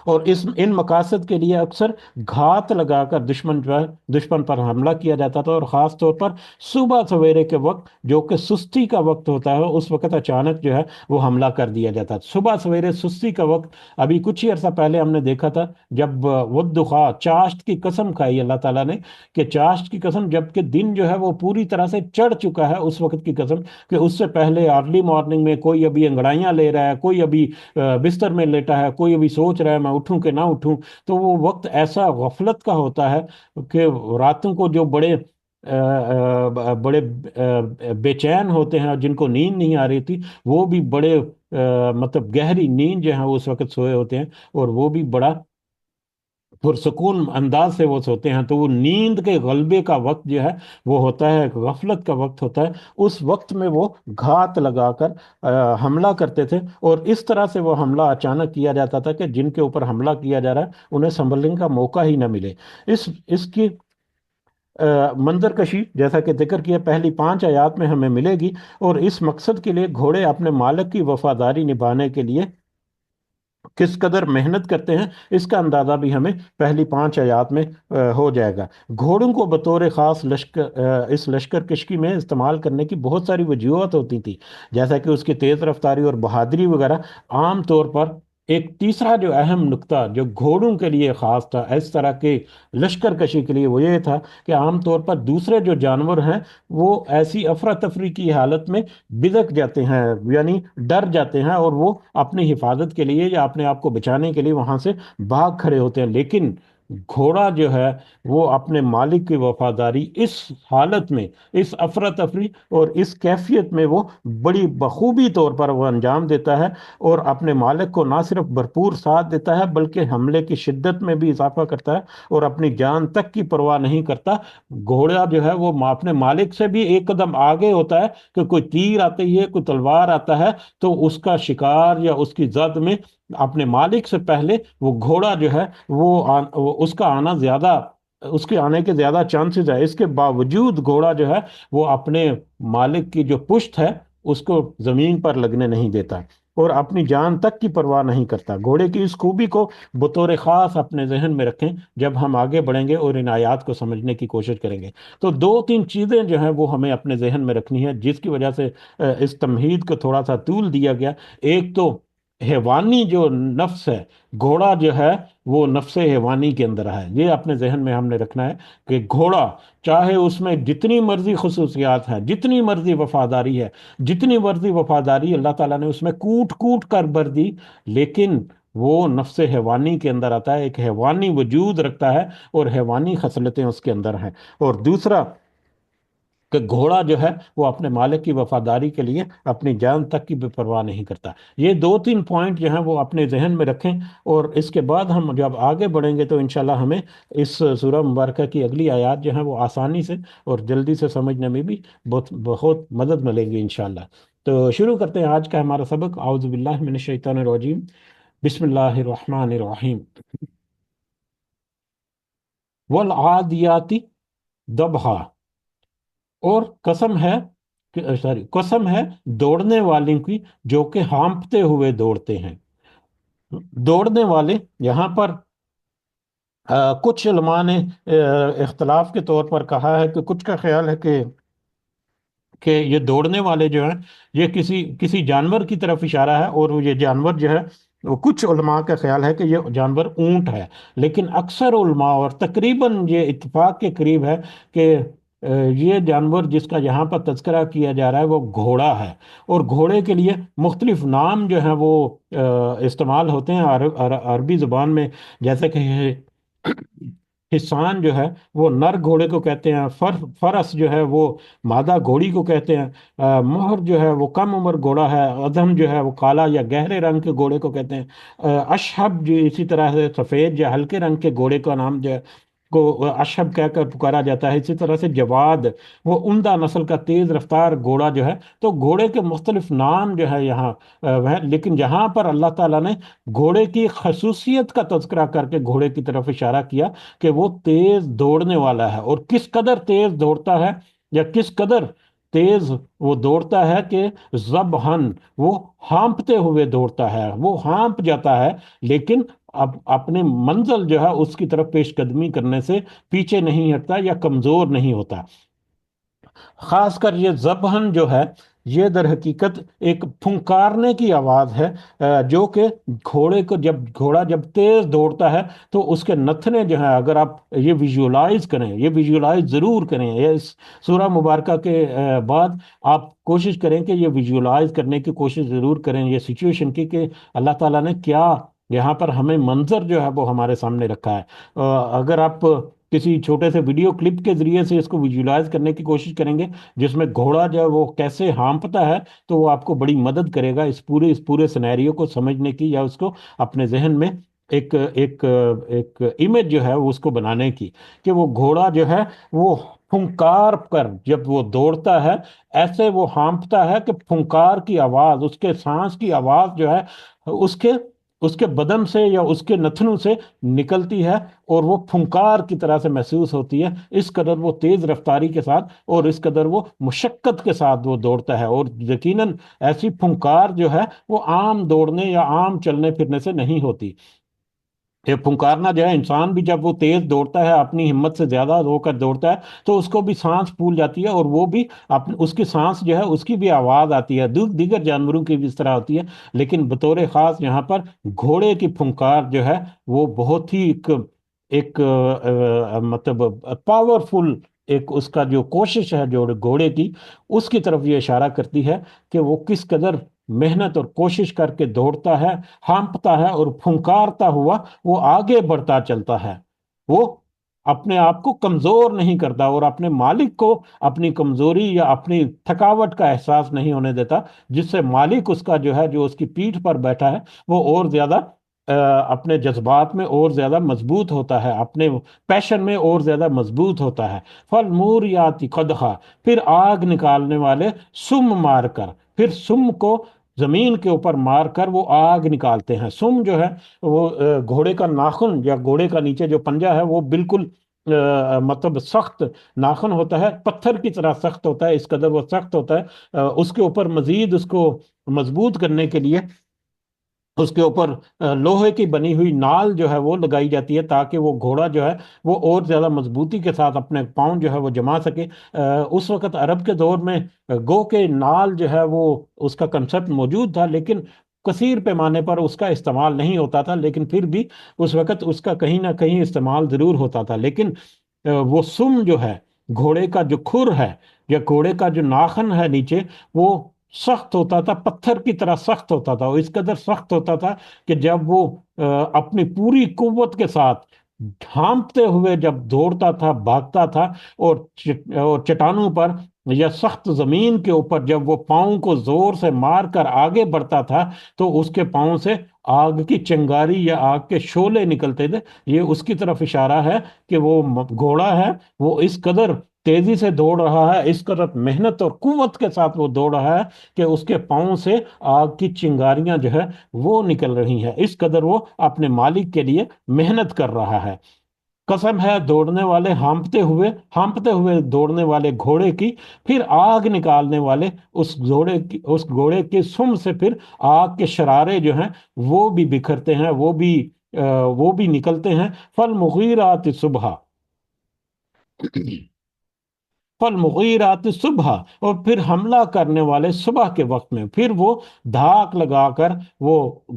اور ان مقاصد کے لیے اکثر گھات لگا کر دشمن پر حملہ کیا جاتا تھا، اور خاص طور پر صبح سویرے کے وقت جو کہ سستی کا وقت ہوتا ہے، اس وقت اچانک جو ہے وہ حملہ کر دیا جاتا ہے صبح سویرے سستی کا وقت۔ ابھی کچھ ہی عرصہ پہلے ہم نے دیکھا تھا جب ودخا چاشت کی قسم کھائی اللہ تعالیٰ نے، کہ چاشت کی قسم، جب کہ دن جو ہے وہ پوری طرح سے چڑھ چکا ہے، اس وقت کی قسم کہ اس سے پہلے ارلی مارننگ میں کوئی ابھی انگڑائیاں لے رہا ہے، کوئی ابھی بستر میں لیٹا ہے، کوئی ابھی سوچ رہا ہے میں اٹھوں کہ نہ اٹھوں۔ تو وہ وقت ایسا غفلت کا ہوتا ہے کہ راتوں کو جو بڑے بے چین ہوتے ہیں اور جن کو نیند نہیں آ رہی تھی، وہ بھی بڑے مطلب گہری نیند جو ہے اس وقت سوئے ہوتے ہیں، اور وہ بھی بڑا پرسکون انداز سے وہ سوتے ہیں۔ تو وہ نیند کے غلبے کا وقت جو ہے وہ ہوتا ہے، ایک غفلت کا وقت ہوتا ہے۔ اس وقت میں وہ گھات لگا کر حملہ کرتے تھے، اور اس طرح سے وہ حملہ اچانک کیا جاتا تھا کہ جن کے اوپر حملہ کیا جا رہا ہے انہیں سنبھلنے کا موقع ہی نہ ملے۔ اس کی منظر کشی جیسا کہ ذکر کیا پہلی 5 آیات میں ہمیں ملے گی، اور اس مقصد کے لیے گھوڑے اپنے مالک کی وفاداری نبھانے کے لیے کس قدر محنت کرتے ہیں، اس کا اندازہ بھی ہمیں پہلی 5 آیات میں ہو جائے گا۔ گھوڑوں کو بطور خاص اس لشکر کشی میں استعمال کرنے کی بہت ساری وجوہات ہوتی تھی، جیسا کہ اس کی تیز رفتاری اور بہادری وغیرہ۔ عام طور پر ایک تیسرا جو اہم نقطہ جو گھوڑوں کے لیے خاص تھا اس طرح کے لشکر کشی کے لیے، وہ یہ تھا کہ عام طور پر دوسرے جو جانور ہیں وہ ایسی افراتفری کی حالت میں بدک جاتے ہیں، یعنی ڈر جاتے ہیں، اور وہ اپنی حفاظت کے لیے یا اپنے آپ کو بچانے کے لیے وہاں سے بھاگ کھڑے ہوتے ہیں۔ لیکن گھوڑا جو ہے وہ اپنے مالک کی وفاداری اس حالت میں، اس افراتفری اور اس کیفیت میں وہ بڑی بخوبی طور پر وہ انجام دیتا ہے، اور اپنے مالک کو نہ صرف بھرپور ساتھ دیتا ہے بلکہ حملے کی شدت میں بھی اضافہ کرتا ہے، اور اپنی جان تک کی پرواہ نہیں کرتا۔ گھوڑا جو ہے وہ اپنے مالک سے بھی ایک قدم آگے ہوتا ہے، کہ کوئی تیر آتی ہے، کوئی تلوار آتا ہے، تو اس کا شکار یا اس کی زد میں اپنے مالک سے پہلے وہ گھوڑا جو ہے اس کا آنا زیادہ، اس کے آنے کے زیادہ چانسز ہے۔ اس کے باوجود گھوڑا جو ہے وہ اپنے مالک کی جو پشت ہے اس کو زمین پر لگنے نہیں دیتا، اور اپنی جان تک کی پرواہ نہیں کرتا۔ گھوڑے کی اس خوبی کو بطور خاص اپنے ذہن میں رکھیں جب ہم آگے بڑھیں گے اور ان آیات کو سمجھنے کی کوشش کریں گے۔ تو 2 3 چیزیں جو ہیں وہ ہمیں اپنے ذہن میں رکھنی ہے، جس کی وجہ سے اس تمہید کو تھوڑا سا طول دیا گیا۔ ایک تو حیوانی جو نفس ہے، گھوڑا جو ہے وہ نفس حیوانی کے اندر ہے، یہ اپنے ذہن میں ہم نے رکھنا ہے کہ گھوڑا چاہے اس میں جتنی مرضی خصوصیات ہیں، جتنی مرضی وفاداری ہے، جتنی مرضی وفاداری اللہ تعالیٰ نے اس میں کوٹ کوٹ کر بھر دی، لیکن وہ نفس حیوانی کے اندر آتا ہے، ایک حیوانی وجود رکھتا ہے، اور حیوانی خصلتیں اس کے اندر ہیں۔ اور دوسرا کہ گھوڑا جو ہے وہ اپنے مالک کی وفاداری کے لیے اپنی جان تک کی بھی پرواہ نہیں کرتا۔ یہ 2 3 پوائنٹ جو ہیں وہ اپنے ذہن میں رکھیں، اور اس کے بعد ہم جب آگے بڑھیں گے تو انشاءاللہ ہمیں اس سورہ مبارکہ کی اگلی آیات جو ہیں وہ آسانی سے اور جلدی سے سمجھنے میں بھی بہت بہت مدد ملے گی انشاءاللہ۔ تو شروع کرتے ہیں آج کا ہمارا سبق۔ اعوذ باللہ من الشیطان الرجیم، بسم اللہ الرحمن الرحیم۔ والعادیات ضبحا، اور قسم ہے دوڑنے والوں کی جو کہ ہانپتے ہوئے دوڑتے ہیں۔ دوڑنے والے یہاں پر کچھ علماء نے اختلاف کے طور پر کہا ہے، کہ کچھ کا خیال ہے کہ یہ دوڑنے والے جو ہیں یہ کسی جانور کی طرف اشارہ ہے، اور یہ جانور جو ہے وہ کچھ علماء کا خیال ہے کہ یہ جانور اونٹ ہے، لیکن اکثر علماء اور تقریباً یہ اتفاق کے قریب ہے کہ یہ جانور جس کا یہاں پر تذکرہ کیا جا رہا ہے وہ گھوڑا ہے۔ اور گھوڑے کے لیے مختلف نام جو ہیں وہ استعمال ہوتے ہیں عربی زبان میں، جیسے کہ حصان جو ہے وہ نر گھوڑے کو کہتے ہیں، فرس جو ہے وہ مادہ گھوڑی کو کہتے ہیں، مہر جو ہے وہ کم عمر گھوڑا ہے، ادھم جو ہے وہ کالا یا گہرے رنگ کے گھوڑے کو کہتے ہیں، اشہب جو اسی طرح سے سفید یا ہلکے رنگ کے گھوڑے کا نام جو ہے کو اشہب کہہ کر پکارا جاتا ہے۔ اسی طرح سے جواد، وہ عمدہ نسل کا تیز رفتار گھوڑا جو ہے۔ تو گھوڑے کے مختلف نام جو ہے یہاں لیکن یہاں پر اللہ تعالیٰ نے گھوڑے کی خصوصیت کا تذکرہ کر کے گھوڑے کی طرف اشارہ کیا کہ وہ تیز دوڑنے والا ہے، اور کس قدر تیز دوڑتا ہے یا کس قدر تیز وہ دوڑتا ہے کہ ضبحن، وہ ہانپتے ہوئے دوڑتا ہے، وہ ہانپ جاتا ہے، لیکن اب اپنے منزل جو ہے اس کی طرف پیش قدمی کرنے سے پیچھے نہیں ہٹتا یا کمزور نہیں ہوتا۔ خاص کر یہ ذبحن جو ہے یہ در حقیقت ایک پھنکارنے کی آواز ہے، جو کہ گھوڑے کو گھوڑا جب تیز دوڑتا ہے تو اس کے نتھنے جو ہیں، اگر آپ یہ ویژولائز کریں، یہ ویژولائز ضرور کریں، یہ اس سورہ مبارکہ کے بعد آپ کوشش کریں کہ یہ ویژولائز کرنے کی کوشش ضرور کریں یہ سچویشن کی، کہ اللہ تعالیٰ نے کیا یہاں پر ہمیں منظر جو ہے وہ ہمارے سامنے رکھا ہے۔ اگر آپ کسی چھوٹے سے ویڈیو کلپ کے ذریعے سے اس کو ویژولائز کرنے کی کوشش کریں گے، جس میں گھوڑا جو ہے وہ کیسے ہانپتا ہے، تو وہ آپ کو بڑی مدد کرے گا اس پورے سینیریو کو سمجھنے کی، یا اس کو اپنے ذہن میں ایک ایک ایک امیج جو ہے وہ اس کو بنانے کی، کہ وہ گھوڑا جو ہے وہ پھنکار کر جب وہ دوڑتا ہے، ایسے وہ ہانپتا ہے کہ پھنکار کی آواز، اس کے سانس کی آواز جو ہے اس کے اس کے بدن سے یا اس کے نتنوں سے نکلتی ہے، اور وہ پھنکار کی طرح سے محسوس ہوتی ہے، اس قدر وہ تیز رفتاری کے ساتھ اور اس قدر وہ مشقت کے ساتھ وہ دوڑتا ہے۔ اور یقیناً ایسی پھنکار جو ہے وہ عام دوڑنے یا عام چلنے پھرنے سے نہیں ہوتی۔ یہ پھنکارنا جو ہے، انسان بھی جب وہ تیز دوڑتا ہے، اپنی ہمت سے زیادہ ہو کر دوڑتا ہے، تو اس کو بھی سانس پھول جاتی ہے، اور وہ بھی اس کی سانس جو ہے اس کی بھی آواز آتی ہے، دیگر جانوروں کی بھی اس طرح ہوتی ہے، لیکن بطور خاص یہاں پر گھوڑے کی پھنکار جو ہے وہ بہت ہی ایک مطلب پاورفل، ایک اس کا جو کوشش ہے جو گھوڑے کی، اس کی طرف یہ اشارہ کرتی ہے کہ وہ کس قدر محنت اور کوشش کر کے دوڑتا ہے، ہانپتا ہے، اور پھنکارتا ہوا وہ آگے بڑھتا چلتا ہے۔ وہ اپنے آپ کو کمزور نہیں کرتا، اور اپنے مالک کو اپنی کمزوری یا اپنی تھکاوٹ کا احساس نہیں ہونے دیتا، جس سے مالک اس کا جو ہے، جو اس کی پیٹھ پر بیٹھا ہے، وہ اور زیادہ اپنے جذبات میں اور زیادہ مضبوط ہوتا ہے، اپنے پیشن میں اور زیادہ مضبوط ہوتا ہے۔ فالموریاتی قدحا، پھر آگ نکالنے والے سم مار کر، پھر سم کو زمین کے اوپر مار کر وہ آگ نکالتے ہیں۔ سم جو ہے وہ گھوڑے کا ناخن یا گھوڑے کا نیچے جو پنجہ ہے وہ بالکل مطلب سخت ناخن ہوتا ہے، پتھر کی طرح سخت ہوتا ہے، اس قدر وہ سخت ہوتا ہے۔ اس کے اوپر مزید اس کو مضبوط کرنے کے لیے اس کے اوپر لوہے کی بنی ہوئی نال جو ہے وہ لگائی جاتی ہے، تاکہ وہ گھوڑا جو ہے وہ اور زیادہ مضبوطی کے ساتھ اپنے پاؤں جو ہے وہ جما سکے۔ اس وقت عرب کے دور میں گو کہ نال جو ہے وہ اس کا کنسپٹ موجود تھا، لیکن کثیر پیمانے پر اس کا استعمال نہیں ہوتا تھا، لیکن پھر بھی اس وقت اس کا کہیں نہ کہیں استعمال ضرور ہوتا تھا۔ لیکن وہ سم جو ہے، گھوڑے کا جو کھر ہے یا گھوڑے کا جو ناخن ہے نیچے، وہ سخت ہوتا تھا، پتھر کی طرح سخت ہوتا تھا، اور اس قدر سخت ہوتا تھا کہ جب وہ اپنی پوری قوت کے ساتھ ڈھانپتے ہوئے جب دوڑتا تھا، بھاگتا تھا، اور چٹانوں پر یا سخت زمین کے اوپر جب وہ پاؤں کو زور سے مار کر آگے بڑھتا تھا، تو اس کے پاؤں سے آگ کی چنگاری یا آگ کے شعلے نکلتے تھے۔ یہ اس کی طرف اشارہ ہے کہ وہ گھوڑا ہے، وہ اس قدر تیزی سے دوڑ رہا ہے، اس قدر محنت اور قوت کے ساتھ وہ دوڑ رہا ہے کہ اس کے پاؤں سے آگ کی چنگاریاں جو ہے وہ نکل رہی ہیں، اس قدر وہ اپنے مالک کے لیے محنت کر رہا ہے۔ قسم ہے دوڑنے والے ہانپتے ہوئے دوڑنے والے گھوڑے کی، پھر آگ نکالنے والے اس گھوڑے کے سم سے پھر آگ کے شرارے جو ہیں وہ بھی بکھرتے ہیں، وہ بھی نکلتے ہیں۔ فالمغیرات صبح، فالمغیرات صبح، اور پھر حملہ کرنے والے صبح کے وقت میں، پھر وہ دھاک لگا کر وہ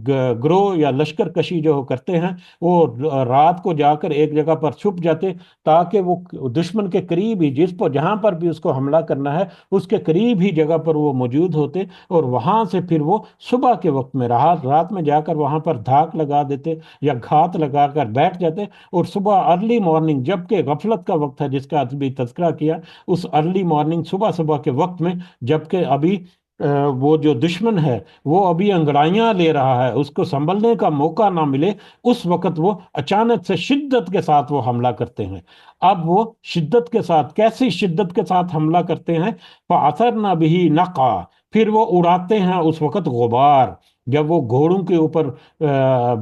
گروہ یا لشکر کشی جو کرتے ہیں، وہ رات کو جا کر ایک جگہ پر چھپ جاتے، تاکہ وہ دشمن کے قریب ہی، جہاں پر بھی اس کو حملہ کرنا ہے اس کے قریب ہی جگہ پر وہ موجود ہوتے، اور وہاں سے پھر وہ صبح کے وقت میں رات میں جا کر وہاں پر دھاک لگا دیتے یا گھات لگا کر بیٹھ جاتے، اور صبح ارلی مارننگ، جبکہ غفلت کا وقت ہے جس کا ابھی تذکرہ کیا، اس ارلی مارننگ صبح کے وقت میں، جبکہ ابھی وہ جو دشمن ہے وہ ابھی انگڑائیاں لے رہا ہے، اس کو سنبھلنے کا موقع نہ ملے، اس وقت وہ اچانک سے شدت کے ساتھ وہ حملہ کرتے ہیں۔ اب وہ شدت کے ساتھ، کیسی شدت کے ساتھ حملہ کرتے ہیں؟ فَأَثَرْنَ بِهِ نَقْعًا، پھر وہ اڑاتے ہیں اس وقت غبار، جب وہ گھوڑوں کے اوپر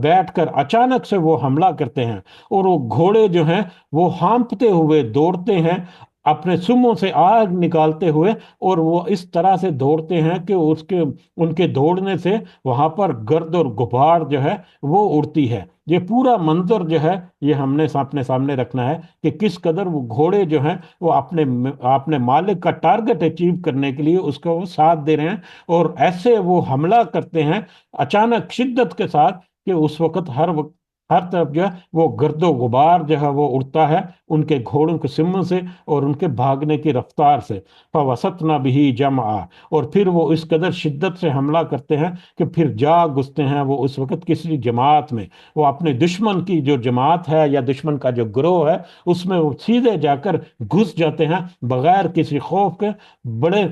بیٹھ کر اچانک سے وہ حملہ کرتے ہیں، اور وہ گھوڑے جو ہیں وہ ہانپتے ہوئے دوڑتے ہیں، اپنے سموں سے آگ نکالتے ہوئے، اور وہ اس طرح سے دوڑتے ہیں کہ ان کے دوڑنے سے وہاں پر گرد اور غبار جو ہے وہ اڑتی ہے۔ یہ پورا منظر جو ہے یہ ہم نے اپنے سامنے رکھنا ہے کہ کس قدر وہ گھوڑے جو ہیں وہ اپنے مالک کا ٹارگٹ اچیو کرنے کے لیے اس کا وہ ساتھ دے رہے ہیں، اور ایسے وہ حملہ کرتے ہیں اچانک شدت کے ساتھ کہ اس وقت ہر طرف جو ہے وہ گرد و غبار جو ہے وہ اڑتا ہے ان کے گھوڑوں کے سموں سے اور ان کے بھاگنے کی رفتار سے۔ فَوَسَطْنَ بِهِ جَمْعًا، اور پھر وہ اس قدر شدت سے حملہ کرتے ہیں کہ پھر جا گھستے ہیں وہ اس وقت کسی جماعت میں، وہ اپنے دشمن کی جو جماعت ہے یا دشمن کا جو گروہ ہے اس میں وہ سیدھے جا کر گھس جاتے ہیں بغیر کسی خوف کے، بڑے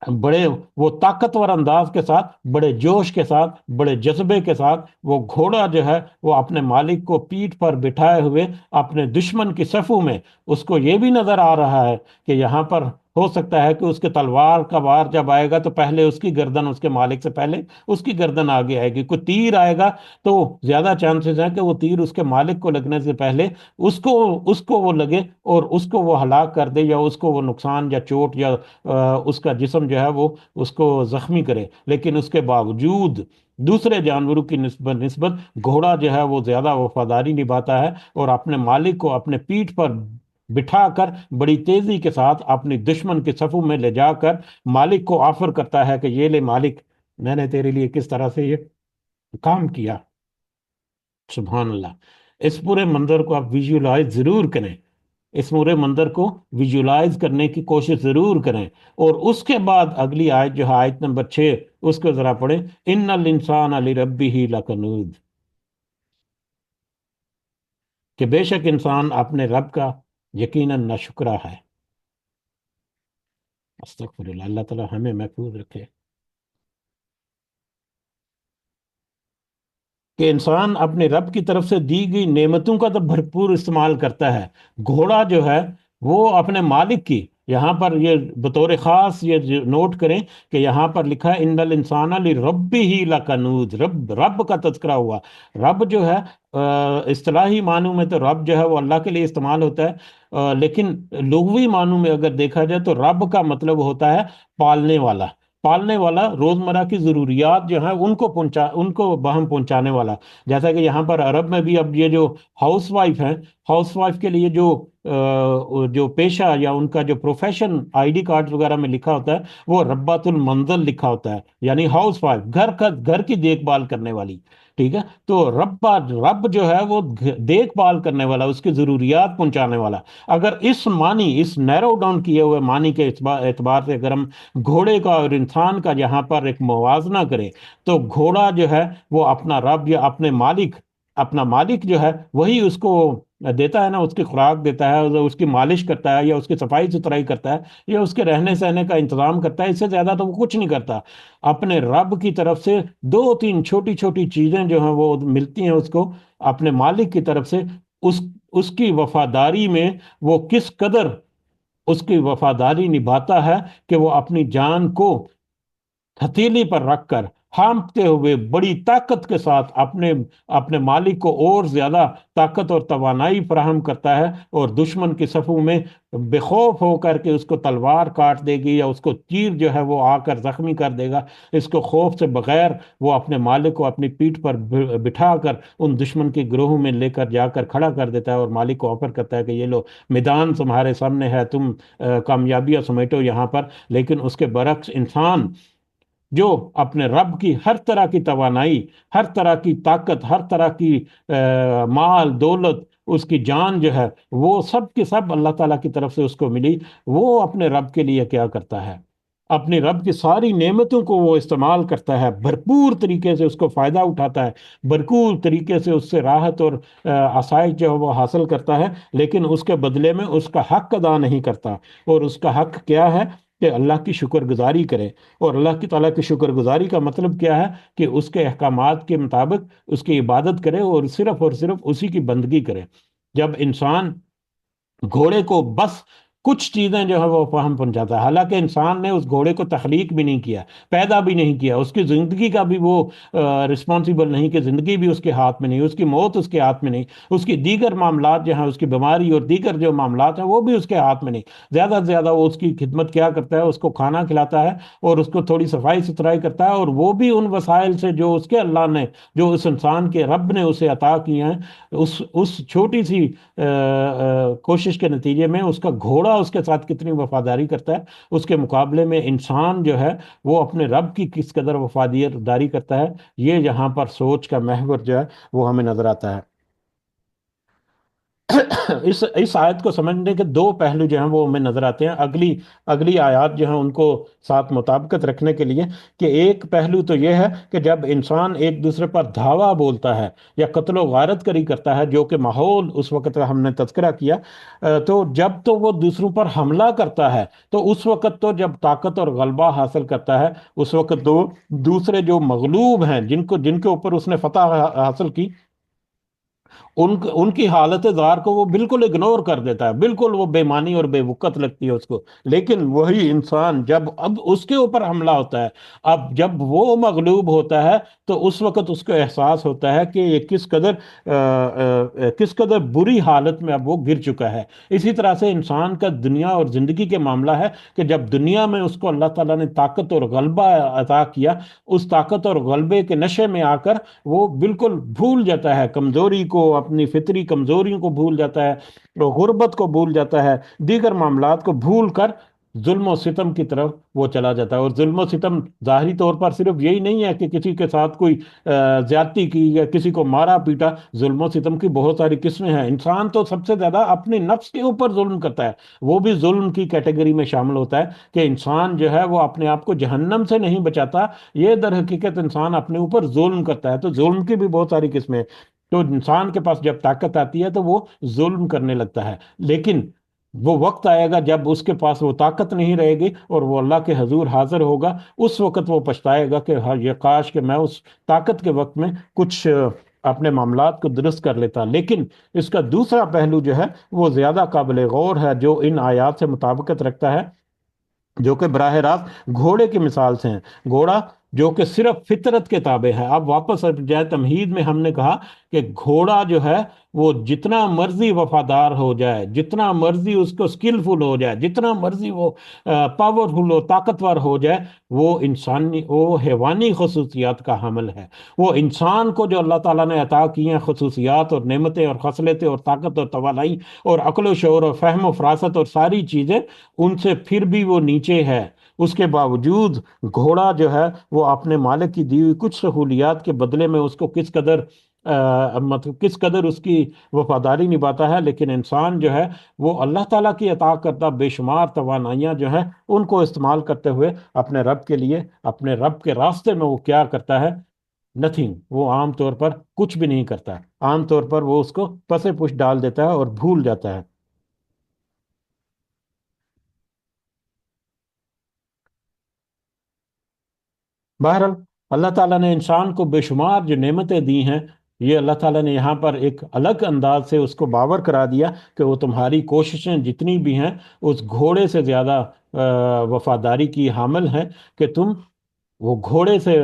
بڑے وہ طاقتور انداز کے ساتھ، بڑے جوش کے ساتھ، بڑے جذبے کے ساتھ وہ گھوڑا جو ہے وہ اپنے مالک کو پیٹھ پر بٹھائے ہوئے اپنے دشمن کی صفوں میں، اس کو یہ بھی نظر آ رہا ہے کہ یہاں پر ہو سکتا ہے کہ اس کے تلوار کا وار جب آئے گا تو پہلے اس کی گردن، اس کے مالک سے پہلے اس کی گردن آگے آئے گی، کوئی تیر آئے گا تو زیادہ چانسز ہیں کہ وہ تیر اس کے مالک کو لگنے سے پہلے اس کو وہ لگے اور اس کو وہ ہلاک کر دے، یا اس کو وہ نقصان یا چوٹ یا اس کا جسم جو ہے وہ اس کو زخمی کرے۔ لیکن اس کے باوجود دوسرے جانوروں کی نسبت گھوڑا جو ہے وہ زیادہ وفاداری نبھاتا ہے، اور اپنے مالک کو اپنے پیٹھ پر بٹھا کر بڑی تیزی کے ساتھ اپنی دشمن کے صفوں میں لے جا کر مالک کو آفر کرتا ہے کہ یہ لے مالک، میں نے تیرے لیے کس طرح سے یہ کام کیا۔ سبحان اللہ! اس پورے منظر کو آپ ویژولائز ضرور کریں، اس پورے منظر کو ویژولائز کرنے کی کوشش ضرور کریں، اور اس کے بعد اگلی آیت جو ہے آیت نمبر 6، اس کو ذرا پڑھیں۔ ان الانسان لربہ لکنود، کہ بے شک انسان اپنے رب کا یقیناً ناشکرا ہے۔ استغفر اللہ، اللہ تعالی ہمیں محفوظ رکھے۔ کہ انسان اپنے رب کی طرف سے دی گئی نعمتوں کا تو بھرپور استعمال کرتا ہے۔ گھوڑا جو ہے وہ اپنے مالک کی، یہاں پر یہ بطور خاص یہ نوٹ کریں کہ یہاں پر لکھا ہے ان الانسان لربہ لکنود، رب کا تذکرہ ہوا۔ رب جو ہے اصطلاحی معنوں میں تو رب جو ہے وہ اللہ کے لیے استعمال ہوتا ہے، لیکن لغوی معنوں میں اگر دیکھا جائے تو رب کا مطلب ہوتا ہے پالنے والا، پالنے والا، روزمرہ کی ضروریات جو ہیں ان کو بہم پہنچانے والا۔ جیسا کہ یہاں پر عرب میں بھی اب یہ جو ہاؤس وائف ہیں، ہاؤس وائف کے لیے جو پیشہ یا ان کا جو پروفیشن آئی ڈی کارڈ وغیرہ میں لکھا ہوتا ہے وہ ربات المنزل لکھا ہوتا ہے، یعنی ہاؤس وائف، گھر کی دیکھ بھال کرنے والی۔ ٹھیک ہے، تو رب جو ہے وہ دیکھ بھال کرنے والا، اس کی ضروریات پہنچانے والا۔ اگر اس معنی، اس نیرو ڈاؤن کیے ہوئے معنی کے اعتبار سے اگر ہم گھوڑے کا اور انسان کا یہاں پر ایک موازنہ کریں تو گھوڑا جو ہے وہ اپنا رب یا اپنا مالک جو ہے وہی اس کو دیتا ہے نا، اس کی خوراک دیتا ہے، اس کی مالش کرتا ہے یا اس کی صفائی ستھرائی کرتا ہے یا اس کے رہنے سہنے کا انتظام کرتا ہے، اس سے زیادہ تو وہ کچھ نہیں کرتا۔ اپنے رب کی طرف سے دو تین چھوٹی چھوٹی چیزیں جو ہیں وہ ملتی ہیں اس کو اپنے مالک کی طرف سے، اس اس کی وفاداری میں وہ کس قدر اس کی وفاداری نبھاتا ہے کہ وہ اپنی جان کو ہتھیلی پر رکھ کر ہانپتے ہوئے بڑی طاقت کے ساتھ اپنے مالک کو اور زیادہ طاقت اور توانائی فراہم کرتا ہے، اور دشمن کی صفوں میں بے خوف ہو کر کے اس کو تلوار کاٹ دے گی یا اس کو تیر جو ہے وہ آ کر زخمی کر دے گا، اس کو خوف سے بغیر وہ اپنے مالک کو اپنی پیٹھ پر بٹھا کر ان دشمن کے گروہ میں لے کر جا کر کھڑا کر دیتا ہے، اور مالک کو آفر کرتا ہے کہ یہ لو میدان تمہارے سامنے ہے، تم کامیابیاں سمیٹو یہاں پر۔ لیکن اس کے برعکس انسان جو اپنے رب کی ہر طرح کی توانائی، ہر طرح کی طاقت، ہر طرح کی مال دولت، اس کی جان جو ہے وہ سب کے سب اللہ تعالیٰ کی طرف سے اس کو ملی، وہ اپنے رب کے لیے کیا کرتا ہے؟ اپنی رب کی ساری نعمتوں کو وہ استعمال کرتا ہے، بھرپور طریقے سے اس کو فائدہ اٹھاتا ہے، بھرپور طریقے سے اس سے راحت اور آسائش جو ہے وہ حاصل کرتا ہے، لیکن اس کے بدلے میں اس کا حق ادا نہیں کرتا۔ اور اس کا حق کیا ہے؟ کہ اللہ کی شکر گزاری کرے۔ اور اللہ کی تعالیٰ کی شکر گزاری کا مطلب کیا ہے؟ کہ اس کے احکامات کے مطابق اس کی عبادت کرے اور صرف اسی کی بندگی کرے۔ جب انسان گھوڑے کو بس کچھ چیزیں جو ہے وہ فہم پہنچاتا ہے، حالانکہ انسان نے اس گھوڑے کو تخلیق بھی نہیں کیا، پیدا بھی نہیں کیا، اس کی زندگی کا بھی وہ رسپانسیبل نہیں کہ زندگی بھی اس کے ہاتھ میں نہیں، اس کی موت اس کے ہاتھ میں نہیں، اس کی دیگر معاملات جو ہیں، اس کی بیماری اور دیگر جو معاملات ہیں وہ بھی اس کے ہاتھ میں نہیں۔ زیادہ سے زیادہ وہ اس کی خدمت کیا کرتا ہے، اس کو کھانا کھلاتا ہے اور اس کو تھوڑی صفائی ستھرائی کرتا ہے، اور وہ بھی ان وسائل سے جو اس کے اللہ نے، جو اس انسان کے رب نے اسے عطا کیے ہیں، اس چھوٹی سی کوشش کے نتیجے میں اس کا گھوڑا اس کے ساتھ کتنی وفاداری کرتا ہے، اس کے مقابلے میں انسان جو ہے وہ اپنے رب کی کس قدر وفاداری کرتا ہے، یہ یہاں پر سوچ کا محور جو ہے وہ ہمیں نظر آتا ہے۔ اس آیت کو سمجھنے کے دو پہلو جو ہیں وہ ہمیں نظر آتے ہیں اگلی آیات جو ہیں ان کو ساتھ مطابقت رکھنے کے لیے، کہ ایک پہلو تو یہ ہے کہ جب انسان ایک دوسرے پر دھاوا بولتا ہے یا قتل و غارت کری کرتا ہے، جو کہ ماحول اس وقت ہم نے تذکرہ کیا، تو جب تو وہ دوسروں پر حملہ کرتا ہے، تو اس وقت تو جب طاقت اور غلبہ حاصل کرتا ہے، اس وقت تو دوسرے جو مغلوب ہیں، جن کے اوپر اس نے فتح حاصل کی، ان کی حالت زار کو وہ بالکل اگنور کر دیتا ہے، بالکل وہ بے معنی اور بے وقت لگتی ہے اس کو۔ لیکن وہی انسان جب اب اس کے اوپر حملہ ہوتا ہے، اب جب وہ مغلوب ہوتا ہے، تو اس وقت اس کو احساس ہوتا ہے کہ یہ کس قدر بری حالت میں اب وہ گر چکا ہے۔ اسی طرح سے انسان کا دنیا اور زندگی کے معاملہ ہے کہ جب دنیا میں اس کو اللہ تعالیٰ نے طاقت اور غلبہ عطا کیا، اس طاقت اور غلبے کے نشے میں آ کر وہ بالکل بھول جاتا ہے کمزوری کو، اپنی فطری کمزوریوں کو بھول جاتا ہے، غربت کو بھول جاتا ہے، دیگر معاملات کو بھول کر ظلم و ستم کی طرف وہ چلا جاتا ہے۔ اور ظلم و ستم ظاہری طور پر صرف یہی نہیں ہے کہ کسی کے ساتھ کوئی زیادتی کی یا کسی کو مارا پیٹا، ظلم و ستم کی بہت ساری قسمیں ہیں۔ انسان تو سب سے زیادہ اپنے نفس کے اوپر ظلم کرتا ہے، وہ بھی ظلم کی کیٹیگری میں شامل ہوتا ہے، کہ انسان جو ہے وہ اپنے آپ کو جہنم سے نہیں بچاتا، یہ در حقیقت انسان اپنے اوپر ظلم کرتا ہے۔ تو ظلم کی بھی بہت ساری قسمیں ہیں۔ تو انسان کے پاس جب طاقت آتی ہے تو وہ ظلم کرنے لگتا ہے، لیکن وہ وقت آئے گا جب اس کے پاس وہ طاقت نہیں رہے گی اور وہ اللہ کے حضور حاضر ہوگا، اس وقت وہ پچھتائے گا کہ ہاں، یہ کاش کہ میں اس طاقت کے وقت میں کچھ اپنے معاملات کو درست کر لیتا۔ لیکن اس کا دوسرا پہلو جو ہے وہ زیادہ قابل غور ہے، جو ان آیات سے مطابقت رکھتا ہے، جو کہ براہ راست گھوڑے کی مثال سے ہیں۔ گھوڑا جو کہ صرف فطرت کے تابع ہے۔ اب واپس جائے تمہید میں، ہم نے کہا کہ گھوڑا جو ہے وہ جتنا مرضی وفادار ہو جائے، جتنا مرضی اس کو سکلفل ہو جائے، جتنا مرضی وہ پاورفل ہو، طاقتور ہو جائے، وہ حیوانی خصوصیات کا حامل ہے۔ وہ انسان کو جو اللہ تعالیٰ نے عطا کی ہیں خصوصیات اور نعمتیں اور خصلتیں اور طاقت اور توانائی اور عقل و شعور اور فہم و فراست اور ساری چیزیں، ان سے پھر بھی وہ نیچے ہے۔ اس کے باوجود گھوڑا جو ہے وہ اپنے مالک کی دی ہوئی کچھ سہولیات کے بدلے میں اس کو مطلب کس قدر اس کی وفاداری نبھاتا ہے، لیکن انسان جو ہے وہ اللہ تعالیٰ کی عطا کردہ بے شمار توانائیاں جو ہیں ان کو استعمال کرتے ہوئے اپنے رب کے لیے، اپنے رب کے راستے میں وہ کیا کرتا ہے؟ نتھنگ۔ وہ عام طور پر کچھ بھی نہیں کرتا، عام طور پر وہ اس کو پسے پش ڈال دیتا ہے اور بھول جاتا ہے۔ بہرحال اللہ تعالیٰ نے انسان کو بے شمار جو نعمتیں دی ہیں، یہ اللہ تعالیٰ نے یہاں پر ایک الگ انداز سے اس کو باور کرا دیا کہ وہ تمہاری کوششیں جتنی بھی ہیں اس گھوڑے سے زیادہ وفاداری کی حامل ہیں، کہ تم وہ گھوڑے سے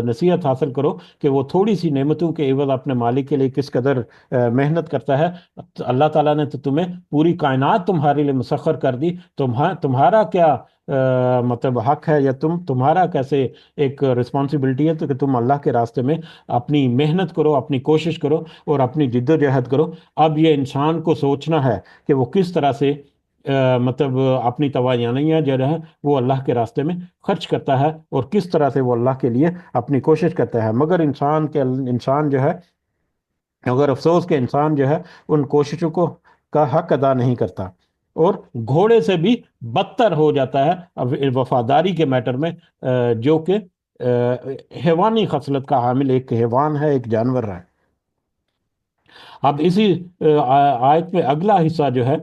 نصیحت حاصل کرو کہ وہ تھوڑی سی نعمتوں کے عوض اپنے مالک کے لیے کس قدر محنت کرتا ہے۔ اللہ تعالیٰ نے تو تمہیں پوری کائنات تمہارے لیے مسخر کر دی، تمہارا کیا مطلب حق ہے، یا تمہارا کیسے ایک رسپانسبلٹی ہے، تو کہ تم اللہ کے راستے میں اپنی محنت کرو، اپنی کوشش کرو اور اپنی جد و جہد کرو۔ اب یہ انسان کو سوچنا ہے کہ وہ کس طرح سے مطلب اپنی توانائیاں جو ہے وہ اللہ کے راستے میں خرچ کرتا ہے، اور کس طرح سے وہ اللہ کے لیے اپنی کوشش کرتا ہے۔ مگر انسان جو ہے، مگر افسوس کہ انسان جو ہے ان کوششوں کا حق ادا نہیں کرتا، اور گھوڑے سے بھی بدتر ہو جاتا ہے اب وفاداری کے میٹر میں، جو کہ حیوانی خصلت کا حامل ایک حیوان ہے، ایک جانور ہے۔ اب اسی آیت میں اگلا حصہ جو ہے،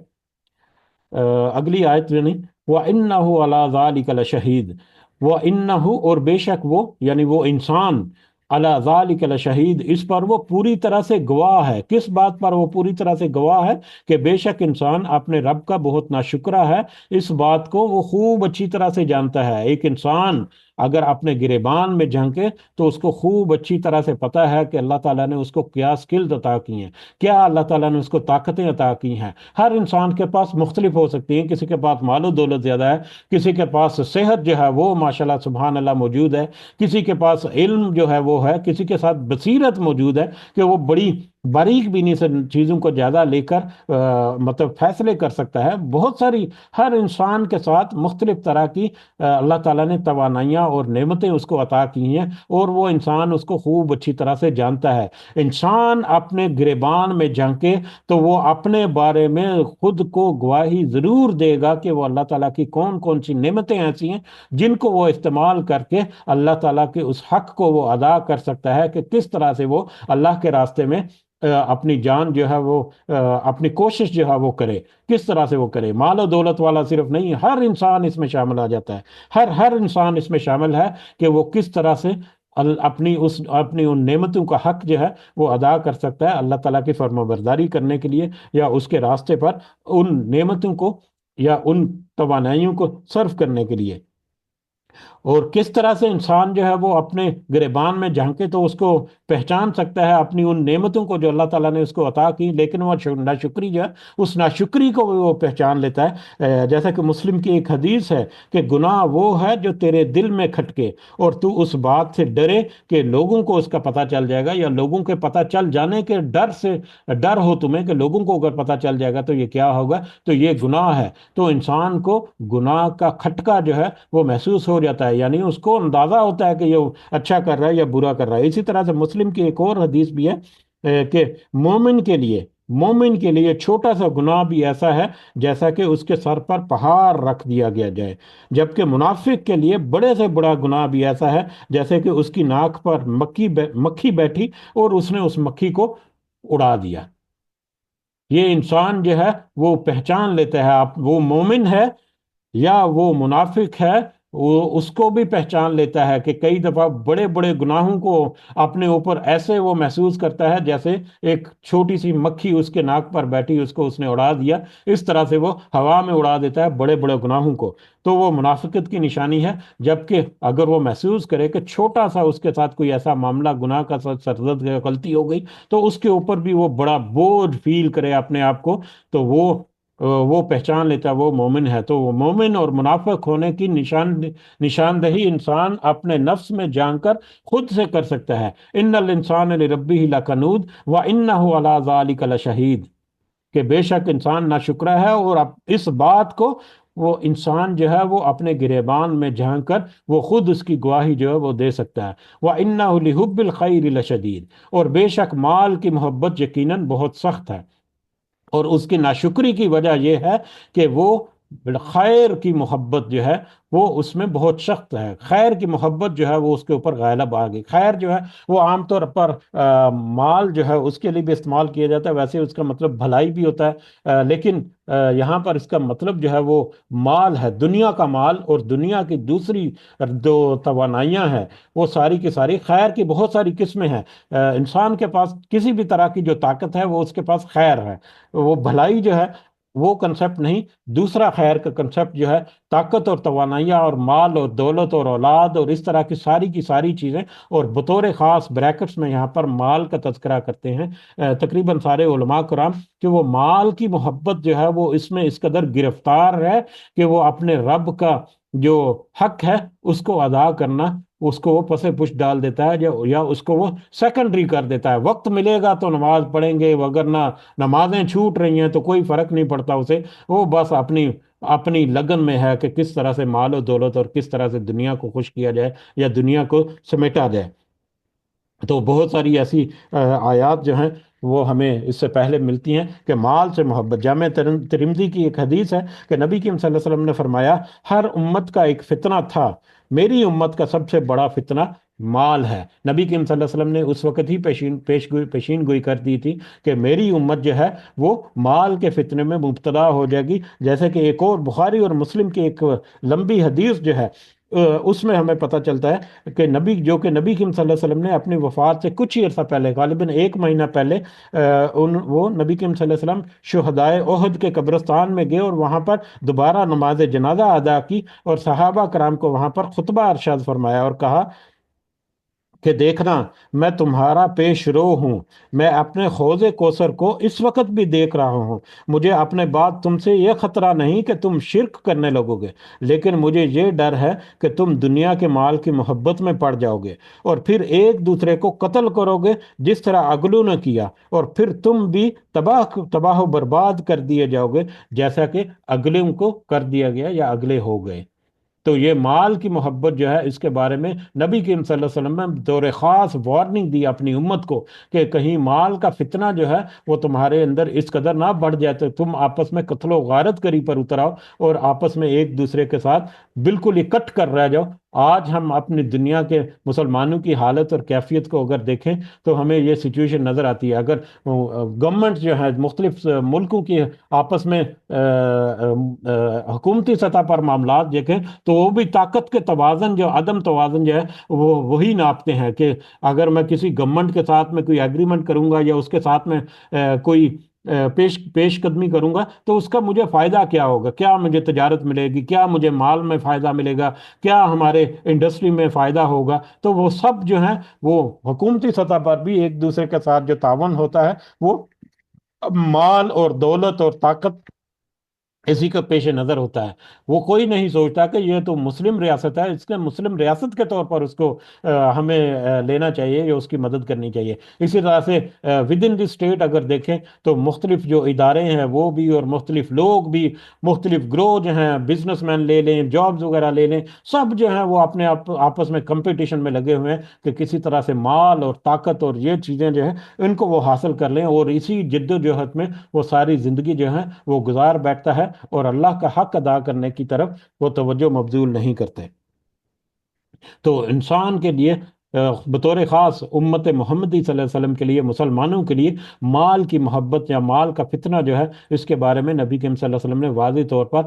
اگلی آیت میں نہیں، وَإِنَّهُ عَلَىٰ ذَلِكَ لَشَهِيدٌ، وَإِنَّهُ، اور بے شک وہ، یعنی وہ انسان، علی ذالک لشہید، اس پر وہ پوری طرح سے گواہ ہے۔ کس بات پر وہ پوری طرح سے گواہ ہے؟ کہ بے شک انسان اپنے رب کا بہت ناشکرا ہے۔ اس بات کو وہ خوب اچھی طرح سے جانتا ہے۔ ایک انسان اگر اپنے گریبان میں جھانکے تو اس کو خوب اچھی طرح سے پتا ہے کہ اللہ تعالیٰ نے اس کو کیا سکلز عطا کی ہیں، کیا اللہ تعالیٰ نے اس کو طاقتیں عطا کی ہیں۔ ہر انسان کے پاس مختلف ہو سکتی ہیں، کسی کے پاس مال و دولت زیادہ ہے، کسی کے پاس صحت جو ہے وہ ماشاءاللہ سبحان اللہ موجود ہے، کسی کے پاس علم جو ہے وہ ہے، کسی کے ساتھ بصیرت موجود ہے کہ وہ بڑی باریک بینی سے چیزوں کو زیادہ لے کر مطلب فیصلے کر سکتا ہے۔ بہت ساری، ہر انسان کے ساتھ مختلف طرح کی اللہ تعالیٰ نے توانائیاں اور نعمتیں اس کو عطا کی ہیں، اور وہ انسان اس کو خوب اچھی طرح سے جانتا ہے۔ انسان اپنے گریبان میں جھانکے تو وہ اپنے بارے میں خود کو گواہی ضرور دے گا کہ وہ اللہ تعالیٰ کی کون کون سی نعمتیں ایسی ہیں جن کو وہ استعمال کر کے اللہ تعالیٰ کے اس حق کو وہ ادا کر سکتا ہے، کہ کس طرح سے وہ اللہ کے راستے میں اپنی جان جو ہے وہ اپنی کوشش جو ہے وہ کرے، کس طرح سے وہ کرے۔ مال و دولت والا صرف نہیں، ہر انسان اس میں شامل آ جاتا ہے، ہر انسان اس میں شامل ہے کہ وہ کس طرح سے اپنی ان نعمتوں کا حق جو ہے وہ ادا کر سکتا ہے اللہ تعالیٰ کی فرما برداری کرنے کے لیے، یا اس کے راستے پر ان نعمتوں کو یا ان توانائیوں کو صرف کرنے کے لیے۔ اور کس طرح سے انسان جو ہے وہ اپنے گریبان میں جھانکے تو اس کو پہچان سکتا ہے اپنی ان نعمتوں کو جو اللہ تعالیٰ نے اس کو عطا کی، لیکن وہ ناشکری جو ہے اس ناشکری کو بھی وہ پہچان لیتا ہے۔ جیسا کہ مسلم کی ایک حدیث ہے کہ گناہ وہ ہے جو تیرے دل میں کھٹکے اور تو اس بات سے ڈرے کہ لوگوں کو اس کا پتہ چل جائے گا، یا لوگوں کے پتہ چل جانے کے ڈر سے ڈر ہو تمہیں کہ لوگوں کو اگر پتہ چل جائے گا تو یہ کیا ہوگا، تو یہ گناہ ہے۔ تو انسان کو گناہ کا کھٹکا جو ہے وہ محسوس ہو جاتا ہے، یعنی اس کو اندازہ ہوتا ہے کہ یہ اچھا کر رہا ہے یا برا کر رہا ہے۔ اسی طرح سے مسلم کی ایک اور حدیث بھی ہے کہ مومن کے لیے چھوٹا سا گناہ بھی ایسا ہے جیسا کہ اس کے سر پر پہاڑ رکھ دیا گیا جائے، جبکہ منافق کے لیے بڑے سے بڑا گناہ بھی ایسا ہے جیسے کہ اس کی ناک پر مکھی بیٹھی اور اس نے اس مکھی کو اڑا دیا۔ یہ انسان جو ہے وہ پہچان لیتا ہے آپ وہ مومن ہے یا وہ منافق ہے، وہ اس کو بھی پہچان لیتا ہے کہ کئی دفعہ بڑے بڑے گناہوں کو اپنے اوپر ایسے وہ محسوس کرتا ہے جیسے ایک چھوٹی سی مکھی اس کے ناک پر بیٹھی، اس کو اس نے اڑا دیا، اس طرح سے وہ ہوا میں اڑا دیتا ہے بڑے بڑے گناہوں کو۔ تو وہ منافقت کی نشانی ہے۔ جبکہ اگر وہ محسوس کرے کہ چھوٹا سا اس کے ساتھ کوئی ایسا معاملہ گناہ کا سرزد غلطی ہو گئی تو اس کے اوپر بھی وہ بڑا بوجھ فیل کرے اپنے آپ کو، تو وہ پہچان لیتا ہے وہ مومن ہے۔ تو وہ مومن اور منافق ہونے کی نشاندہی انسان اپنے نفس میں جان کر خود سے کر سکتا ہے۔ ان الانسان لربہ لکنود وانہ علی ذلک لشہید، کہ بے شک انسان ناشکرا ہے، اور اس بات کو وہ انسان جو ہے وہ اپنے گریبان میں جھانک کر وہ خود اس کی گواہی جو ہے وہ دے سکتا ہے۔ وَإِنَّهُ لِحُبِّ الْخَيْرِ لَشَدِيدٌ، اور بے شک مال کی محبت یقیناً بہت سخت ہے، اور اس کی ناشکری کی وجہ یہ ہے کہ وہ خیر کی محبت جو ہے وہ اس میں بہت سخت ہے۔ خیر کی محبت جو ہے وہ اس کے اوپر غالب آ گئی۔ خیر جو ہے وہ عام طور پر مال جو ہے اس کے لیے بھی استعمال کیا جاتا ہے، ویسے اس کا مطلب بھلائی بھی ہوتا ہے، لیکن یہاں پر اس کا مطلب جو ہے وہ مال ہے، دنیا کا مال، اور دنیا کی دوسری جو توانائیاں ہیں وہ ساری کی ساری خیر کی بہت ساری قسمیں ہیں۔ انسان کے پاس کسی بھی طرح کی جو طاقت ہے وہ اس کے پاس خیر ہے، وہ بھلائی جو ہے وہ کنسپٹ نہیں، دوسرا خیر کا کنسپٹ جو ہے طاقت اور توانائیاں اور مال اور دولت اور اولاد اور اس طرح کی ساری چیزیں، اور بطور خاص بریکٹس میں یہاں پر مال کا تذکرہ کرتے ہیں تقریباً سارے علماء کرام، کہ وہ مال کی محبت جو ہے وہ اس میں اس قدر گرفتار ہے کہ وہ اپنے رب کا جو حق ہے اس کو ادا کرنا، اس کو وہ پس پش ڈال دیتا ہے، یا اس کو وہ سیکنڈری کر دیتا ہے۔ وقت ملے گا تو نماز پڑھیں گے، وگرنہ نمازیں چھوٹ رہی ہیں تو کوئی فرق نہیں پڑتا اسے، وہ بس اپنی لگن میں ہے کہ کس طرح سے مال و دولت اور کس طرح سے دنیا کو خوش کیا جائے یا دنیا کو سمیٹا جائے۔ تو بہت ساری ایسی آیات جو ہیں وہ ہمیں اس سے پہلے ملتی ہیں کہ مال سے محبت۔ جامع ترمذی کی ایک حدیث ہے کہ نبی کریم صلی اللہ علیہ وسلم نے فرمایا، ہر امت کا ایک فتنہ تھا، میری امت کا سب سے بڑا فتنہ مال ہے۔ نبی کریم صلی اللہ علیہ وسلم نے اس وقت ہی پیشین گوئی کر دی تھی کہ میری امت جو ہے وہ مال کے فتنے میں مبتلا ہو جائے گی، جیسے کہ ایک اور بخاری اور مسلم کی ایک لمبی حدیث جو ہے اس میں ہمیں پتہ چلتا ہے کہ نبی نبی کریم صلی اللہ علیہ وسلم نے اپنی وفات سے کچھ ہی عرصہ پہلے، غالباً 1 مہینہ پہلے، وہ نبی کریم صلی اللہ علیہ وسلم شہدائے احد کے قبرستان میں گئے اور وہاں پر دوبارہ نماز جنازہ ادا کی، اور صحابہ کرام کو وہاں پر خطبہ ارشاد فرمایا اور کہا کہ دیکھنا، میں تمہارا پیش رو ہوں، میں اپنے حوض کوثر کو اس وقت بھی دیکھ رہا ہوں، مجھے اپنے بعد تم سے یہ خطرہ نہیں کہ تم شرک کرنے لگو گے، لیکن مجھے یہ ڈر ہے کہ تم دنیا کے مال کی محبت میں پڑ جاؤ گے اور پھر ایک دوسرے کو قتل کرو گے جس طرح اگلو نے کیا، اور پھر تم بھی تباہ و برباد کر دیے جاؤ گے جیسا کہ اگلوں کو کر دیا گیا یا اگلے ہو گئے۔ تو یہ مال کی محبت جو ہے، اس کے بارے میں نبی کریم صلی اللہ علیہ وسلم نے دور خاص وارننگ دی اپنی امت کو کہ کہیں مال کا فتنہ جو ہے وہ تمہارے اندر اس قدر نہ بڑھ جائے تو تم آپس میں قتل و غارت کری پر اتر آؤ اور آپس میں ایک دوسرے کے ساتھ بالکل اکٹھ کر رہ جاؤ۔ آج ہم اپنی دنیا کے مسلمانوں کی حالت اور کیفیت کو اگر دیکھیں تو ہمیں یہ سچویشن نظر آتی ہے۔ اگر گورنمنٹ جو ہے مختلف ملکوں کی آپس میں حکومتی سطح پر معاملات دیکھیں تو وہ بھی طاقت کے توازن، جو عدم توازن جو ہے وہ وہی ناپتے ہیں کہ اگر میں کسی گورنمنٹ کے ساتھ میں کوئی ایگریمنٹ کروں گا یا اس کے ساتھ میں کوئی پیش قدمی کروں گا تو اس کا مجھے فائدہ کیا ہوگا، کیا مجھے تجارت ملے گی، کیا مجھے مال میں فائدہ ملے گا، کیا ہمارے انڈسٹری میں فائدہ ہوگا۔ تو وہ سب جو ہیں وہ حکومتی سطح پر بھی ایک دوسرے کے ساتھ جو تعاون ہوتا ہے وہ مال اور دولت اور طاقت اسی کا پیش نظر ہوتا ہے۔ وہ کوئی نہیں سوچتا کہ یہ تو مسلم ریاست ہے، اس کے مسلم ریاست کے طور پر اس کو ہمیں لینا چاہیے یا اس کی مدد کرنی چاہیے۔ اسی طرح سے ود ان دی اسٹیٹ اگر دیکھیں تو مختلف جو ادارے ہیں وہ بھی اور مختلف لوگ بھی، مختلف گروہ جو ہیں، بزنس مین لے لیں، جابز وغیرہ لے لیں، سب جو ہیں وہ اپنے آپس میں کمپٹیشن میں لگے ہوئے ہیں کہ کسی طرح سے مال اور طاقت اور یہ چیزیں جو ہیں ان کو وہ حاصل کر لیں، اور اسی جد و جہد میں وہ ساری زندگی جو ہے وہ گزار بیٹھتا ہے اور اللہ کا حق ادا کرنے کی طرف وہ توجہ مبذول نہیں کرتے۔ تو انسان کے لیے بطور خاص امت محمدی صلی اللہ علیہ وسلم کے لیے، مسلمانوں کے لیے مال کی محبت یا مال کا فتنہ جو ہے اس کے بارے میں نبی کریم صلی اللہ علیہ وسلم نے واضح طور پر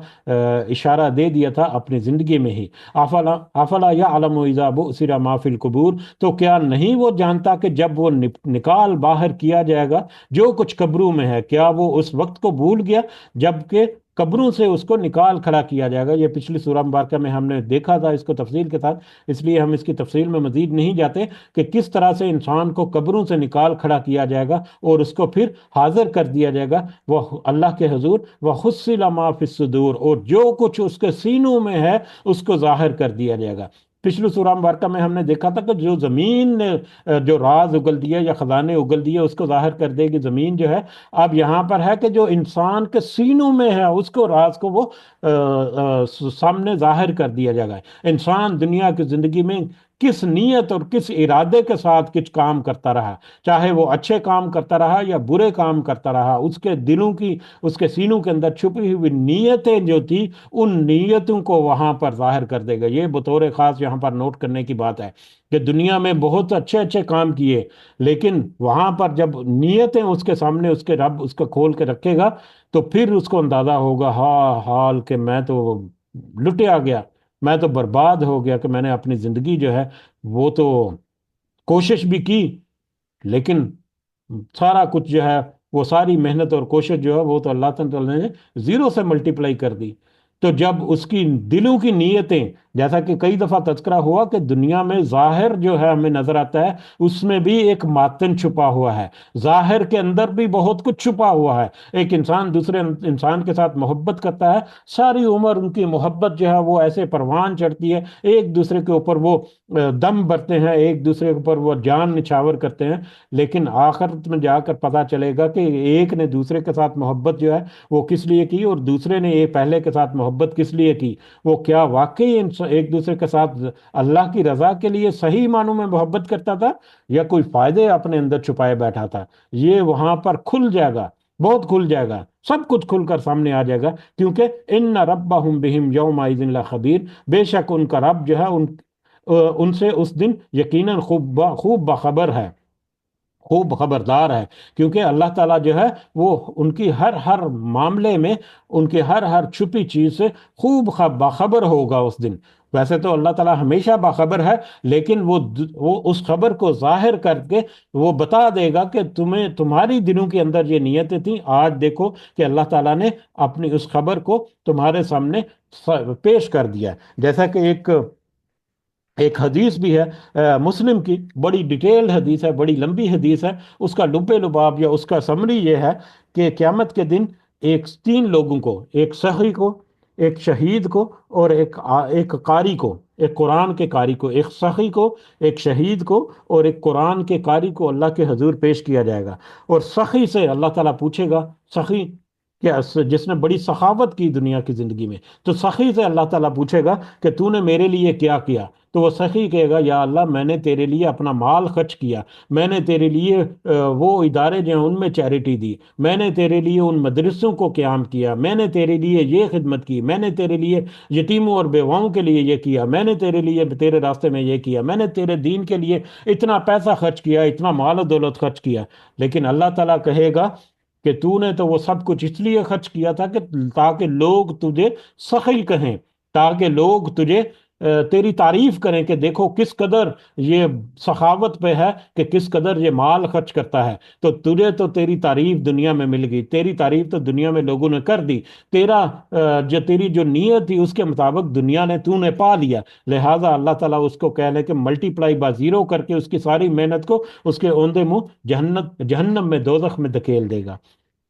اشارہ دے دیا تھا اپنی زندگی میں ہی۔ افلا یعلم اذا بعثر ما فی القبور، تو کیا نہیں وہ جانتا کہ جب وہ نکال باہر کیا جائے گا جو کچھ قبروں میں ہے، کیا وہ اس وقت کو بھول گیا جبکہ قبروں سے اس کو نکال کھڑا کیا جائے گا؟ یہ پچھلی سورہ مبارکہ میں ہم نے دیکھا تھا اس کو تفصیل کے ساتھ، اس لیے ہم اس کی تفصیل میں مزید نہیں جاتے کہ کس طرح سے انسان کو قبروں سے نکال کھڑا کیا جائے گا اور اس کو پھر حاضر کر دیا جائے گا وہ اللہ کے حضور، وَحُصِّلَ مَا فِي الصُّدُورِ، اور جو کچھ اس کے سینوں میں ہے اس کو ظاہر کر دیا جائے گا۔ پچھلی سورہ مبارکہ میں ہم نے دیکھا تھا کہ جو زمین نے جو راز اگل دیا یا خزانے اگل دیے اس کو ظاہر کر دے گی زمین جو ہے۔ اب یہاں پر ہے کہ جو انسان کے سینوں میں ہے اس کو راز کو وہ سامنے ظاہر کر دیا جائے گا۔ انسان دنیا کی زندگی میں کس نیت اور کس ارادے کے ساتھ کچھ کام کرتا رہا، چاہے وہ اچھے کام کرتا رہا یا برے کام کرتا رہا، اس کے دلوں کی، اس کے سینوں کے اندر چھپی ہوئی نیتیں جو تھی ان نیتوں کو وہاں پر ظاہر کر دے گا۔ یہ بطور خاص یہاں پر نوٹ کرنے کی بات ہے کہ دنیا میں بہت اچھے اچھے کام کیے، لیکن وہاں پر جب نیتیں اس کے سامنے اس کے رب اس کو کھول کے رکھے گا تو پھر اس کو اندازہ ہوگا حال کہ میں تو لٹیا گیا، میں تو برباد ہو گیا، کہ میں نے اپنی زندگی جو ہے وہ تو کوشش بھی کی لیکن سارا کچھ جو ہے وہ ساری محنت اور کوشش جو ہے وہ تو اللہ تعالیٰ نے زیرو سے ملٹیپلائی کر دی۔ تو جب اس کی دلوں کی نیتیں، جیسا کہ کئی دفعہ تذکرہ ہوا کہ دنیا میں ظاہر جو ہے ہمیں نظر آتا ہے اس میں بھی ایک ماتن چھپا ہوا ہے، ظاہر کے اندر بھی بہت کچھ چھپا ہوا ہے۔ ایک انسان دوسرے انسان کے ساتھ محبت کرتا ہے، ساری عمر ان کی محبت جو ہے وہ ایسے پروان چڑھتی ہے، ایک دوسرے کے اوپر وہ دم بھرتے ہیں، ایک دوسرے کے اوپر وہ جان نچھاور کرتے ہیں، لیکن آخرت میں جا کر پتہ چلے گا کہ ایک نے دوسرے کے ساتھ محبت جو ہے وہ کس لیے کی اور دوسرے نے پہلے کے ساتھ محبت کس لیے کی۔ وہ کیا واقعی ایک دوسرے کے ساتھ اللہ کی رضا کے لیے صحیح معنوں میں محبت کرتا تھا یا کوئی فائدے اپنے اندر چھپائے بیٹھا تھا؟ یہ وہاں پر کھل جائے گا، بہت کھل جائے گا، سب کچھ کھل کر سامنے آ جائے گا، کیونکہ ان ربہم بہم یومئذ لخبیر، بے شک ان کا رب جو ہے ان سے اس دن یقیناً خوب باخبر ہے۔ خوب خبردار ہے، کیونکہ اللہ تعالیٰ جو ہے وہ ان کی ہر ہر معاملے میں، ان کی ہر ہر چھپی چیز سے خوب باخبر ہوگا اس دن۔ ویسے تو اللہ تعالیٰ ہمیشہ باخبر ہے، لیکن وہ اس خبر کو ظاہر کر کے وہ بتا دے گا کہ تمہیں تمہاری دلوں کے اندر یہ نیتیں تھیں، آج دیکھو کہ اللہ تعالیٰ نے اپنی اس خبر کو تمہارے سامنے پیش کر دیا ہے۔ جیسا کہ ایک حدیث بھی ہے مسلم کی، بڑی ڈیٹیل حدیث ہے، بڑی لمبی حدیث ہے، اس کا لب لباب یا اس کا سمری یہ ہے کہ قیامت کے دن تین لوگوں کو، ایک سخی کو، ایک شہید کو، اور ایک قاری کو، ایک قرآن کے قاری کو، ایک سخی کو، ایک شہید کو، اور ایک قرآن کے قاری کو اللہ کے حضور پیش کیا جائے گا۔ اور سخی سے اللہ تعالیٰ پوچھے گا، سخی کیا، جس نے بڑی سخاوت کی دنیا کی زندگی میں، تو سخی سے اللہ تعالیٰ پوچھے گا کہ تو نے میرے لیے کیا کیا؟ تو وہ سخی کہے گا، یا اللہ میں نے تیرے لیے اپنا مال خرچ کیا، میں نے تیرے لیے وہ ادارے جو ہیں ان میں چیریٹی دی، میں نے تیرے لیے ان مدرسوں کو قیام کیا، میں نے تیرے لیے یہ خدمت کی، میں نے تیرے لیے یتیموں اور بیواؤں کے لیے یہ کیا، میں نے تیرے لیے تیرے راستے میں یہ کیا، میں نے تیرے دین کے لیے اتنا پیسہ خرچ کیا، اتنا مال و دولت خرچ کیا۔ لیکن اللہ تعالیٰ کہے گا کہ تو نے تو وہ سب کچھ اس لیے خرچ کیا تھا کہ تاکہ لوگ تجھے سخی کہیں، تاکہ لوگ تجھے تیری تعریف کریں کہ دیکھو کس قدر یہ سخاوت پہ ہے، کہ کس قدر یہ مال خرچ کرتا ہے۔ تو تجھے تو تیری تعریف دنیا میں مل گئی، تیری تعریف تو دنیا میں لوگوں نے کر دی، تیری جو نیت تھی اس کے مطابق دنیا نے تو نے پا لیا۔ لہٰذا اللہ تعالیٰ اس کو کہہ لے کہ ملٹی پلائی با زیرو کر کے اس کی ساری محنت کو اس کے اوندے منہ جہنم میں، دوزخ میں دھکیل دے گا۔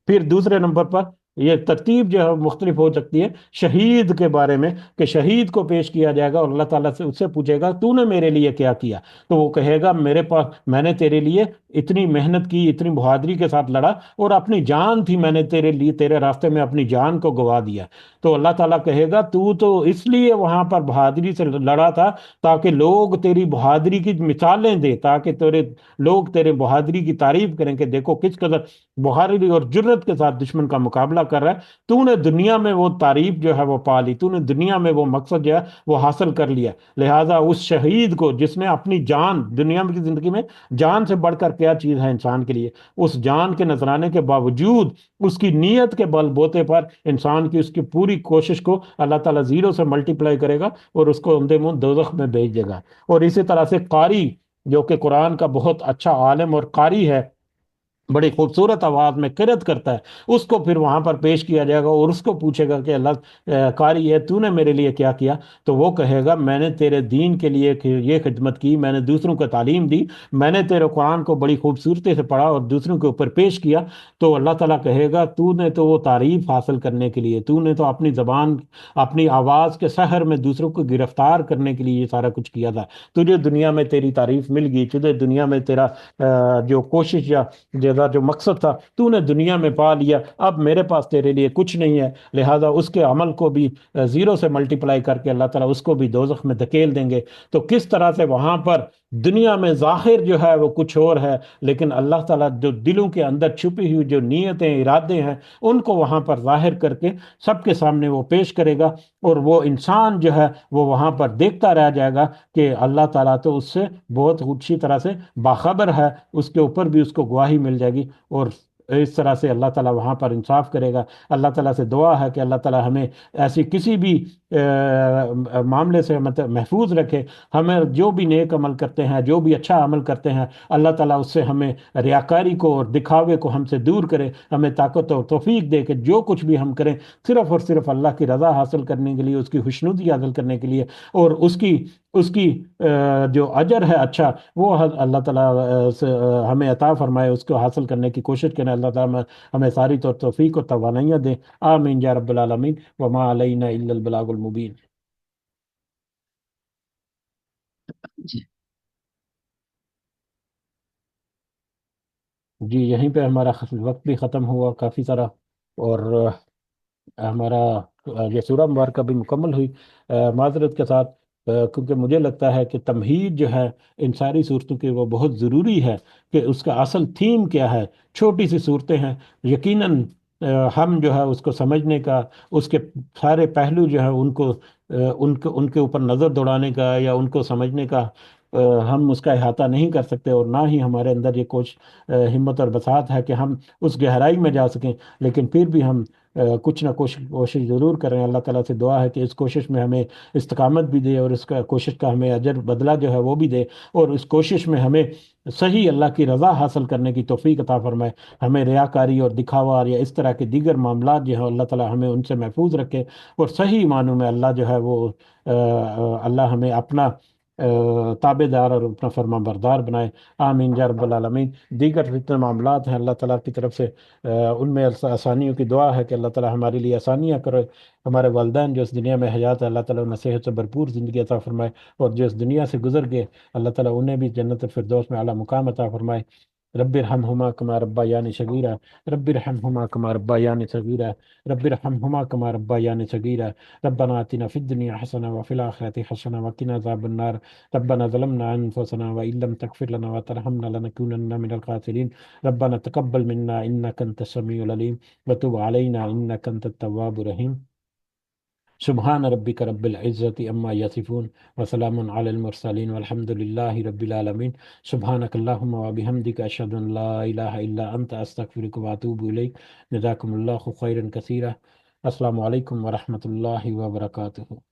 پھر دوسرے نمبر پر یہ ترتیب جو ہے مختلف ہو سکتی ہے شہید کے بارے میں، کہ شہید کو پیش کیا جائے گا اور اللہ تعالیٰ سے اس سے پوچھے گا تو نے میرے لیے کیا کیا؟ تو وہ کہے گا میرے پاس، میں نے تیرے لیے اتنی محنت کی، اتنی بہادری کے ساتھ لڑا، اور اپنی جان تھی، میں نے تیرے لیے تیرے راستے میں اپنی جان کو گوا دیا۔ تو اللہ تعالیٰ کہے گا تو اس لیے وہاں پر بہادری سے لڑا تھا تاکہ لوگ تیری بہادری کی مثالیں دیں، تاکہ لوگ تیرے بہادری کی تعریف کریں کہ دیکھو کس قدر بہادری اور جرت کے ساتھ دشمن کا مقابلہ کر رہا ہے۔ تو نے دنیا میں وہ تعریف جو ہے وہ پا لی، تو نے دنیا میں وہ مقصد جو ہے وہ حاصل کر لیا۔ لہٰذا اس شہید کو جس نے اپنی جان، دنیا کی زندگی میں جان سے بڑھ کر کیا چیز ہے انسان کے لیے، اس جان کے نذرانے کے باوجود اس کی نیت کے بل بوتے پر انسان کی اس کی پوری کوشش کو اللہ تعالیٰ زیرو سے ملٹی پلائی کرے گا اور اس کو اندھے منہ دوزخ میں بھیج دے گا۔ اور اسی طرح سے قاری، جو کہ قرآن کا بہت اچھا عالم اور قاری ہے، بڑی خوبصورت آواز میں قرأت کرتا ہے، اس کو پھر وہاں پر پیش کیا جائے گا اور اس کو پوچھے گا کہ اللہ قاری ہے تو نے میرے لیے کیا کیا؟ تو وہ کہے گا میں نے تیرے دین کے لیے یہ خدمت کی، میں نے دوسروں کو تعلیم دی، میں نے تیرے قرآن کو بڑی خوبصورتی سے پڑھا اور دوسروں کے اوپر پیش کیا۔ تو اللہ تعالیٰ کہے گا تو نے تو وہ تعریف حاصل کرنے کے لیے، تو نے تو اپنی زبان، اپنی آواز کے سحر میں دوسروں کو گرفتار کرنے کے لیے یہ سارا کچھ کیا تھا۔ تجھے دنیا میں تیری تعریف مل گئی، تجھے دنیا میں تیرا جو کوشش یا جو مقصد تھا تو نے دنیا میں پا لیا، اب میرے پاس تیرے لیے کچھ نہیں ہے۔ لہٰذا اس کے عمل کو بھی زیرو سے ملٹی پلائی کر کے اللہ تعالیٰ اس کو بھی دوزخ میں دھکیل دیں گے۔ تو کس طرح سے وہاں پر دنیا میں ظاہر جو ہے وہ کچھ اور ہے، لیکن اللہ تعالیٰ جو دلوں کے اندر چھپی ہوئی جو نیتیں، ارادے ہیں، ان کو وہاں پر ظاہر کر کے سب کے سامنے وہ پیش کرے گا، اور وہ انسان جو ہے وہ وہاں پر دیکھتا رہ جائے گا کہ اللہ تعالیٰ تو اس سے بہت اچھی طرح سے باخبر ہے، اس کے اوپر بھی اس کو گواہی مل جائے گی۔ اور اس طرح سے اللہ تعالیٰ وہاں پر انصاف کرے گا۔ اللہ تعالیٰ سے دعا ہے کہ اللہ تعالیٰ ہمیں ایسی کسی بھی معاملے سے محفوظ رکھے، ہمیں جو بھی نیک عمل کرتے ہیں، جو بھی اچھا عمل کرتے ہیں، اللہ تعالیٰ اس سے ہمیں ریاکاری کو اور دکھاوے کو ہم سے دور کرے، ہمیں طاقت اور توفیق دے کہ جو کچھ بھی ہم کریں صرف اور صرف اللہ کی رضا حاصل کرنے کے لیے، اس کی خوشنودی حاصل کرنے کے لیے، اور اس کی جو اجر ہے اچھا وہ اللہ تعالیٰ سے ہمیں عطا فرمائے، اس کو حاصل کرنے کی کوشش کریں۔ اللہ تعالیٰ ہمیں ساری توفیق اور توانائیاں دیں۔ آمین یا رب العالمین، وما علینا الا البلاغ المبین۔ جی یہیں پہ ہمارا وقت بھی ختم ہوا کافی سارا، اور ہمارا یہ سورہ مبارکہ بھی مکمل ہوئی معذرت کے ساتھ، کیونکہ مجھے لگتا ہے کہ تمہید جو ہے ان ساری صورتوں کی وہ بہت ضروری ہے، کہ اس کا اصل تھیم کیا ہے۔ چھوٹی سی صورتیں ہیں، یقیناً ہم جو ہے اس کو سمجھنے کا، اس کے سارے پہلو جو ہے ان کے اوپر نظر دوڑانے کا یا ان کو سمجھنے کا ہم اس کا احاطہ نہیں کر سکتے، اور نہ ہی ہمارے اندر یہ ہمت اور بساط ہے کہ ہم اس گہرائی میں جا سکیں، لیکن پھر بھی ہم کچھ نہ کچھ کوشش ضرور کریں۔ اللہ تعالیٰ سے دعا ہے کہ اس کوشش میں ہمیں استقامت بھی دے، اور اس کا کوشش کا ہمیں اجر بدلہ جو ہے وہ بھی دے، اور اس کوشش میں ہمیں صحیح اللہ کی رضا حاصل کرنے کی توفیق عطا فرمائے۔ ہمیں ریاکاری اور دکھاوا یا اس طرح کے دیگر معاملات جو ہیں اللہ تعالیٰ ہمیں ان سے محفوظ رکھے، اور صحیح معنوں میں اللہ جو ہے وہ اللہ ہمیں اپنا تابع دار اور اپنا فرما بردار بنائے۔ آمین یا رب العالمین۔ دیگر جتنے معاملات ہیں اللہ تعالیٰ کی طرف سے ان میں آسانیوں کی دعا ہے کہ اللہ تعالیٰ ہمارے لیے آسانیاں کرے۔ ہمارے والدین جو اس دنیا میں حیات ہے اللہ تعالیٰ انہیں صحت سے بھرپور زندگی عطا فرمائے، اور جو اس دنیا سے گزر گئے اللہ تعالیٰ انہیں بھی جنت الفردوس میں اعلیٰ مقام عطا فرمائے۔ رب ارحمہما کما ربیانی صغیرا، رب ارحمہما کما ربیانی صغیرا، رب ارحمہما کما ربیانی صغیرا، ربنا آتنا فی الدنیا حسنہ وفی الآخرۃ حسنہ وقنا عذاب النار، ربنا ظلمنا انفسنا وان لم تغفر لنا وترحمنا لنكونن من الخاسرین، ربنا تقبل منا انك انت السميع العليم وتب علينا انك انت التواب الرحيم۔ سبحان ربك رب العزة عما يصفون وسلام على المرسلين والحمد لله رب العالمين۔ سبحانك اللهم وبحمدك أشهد أن لا إله إلا أنت أستغفرك وأتوب إليك۔ جزاكم الله خيرا كثيرا۔ السلام علیکم ورحمۃ اللہ وبرکاتہ۔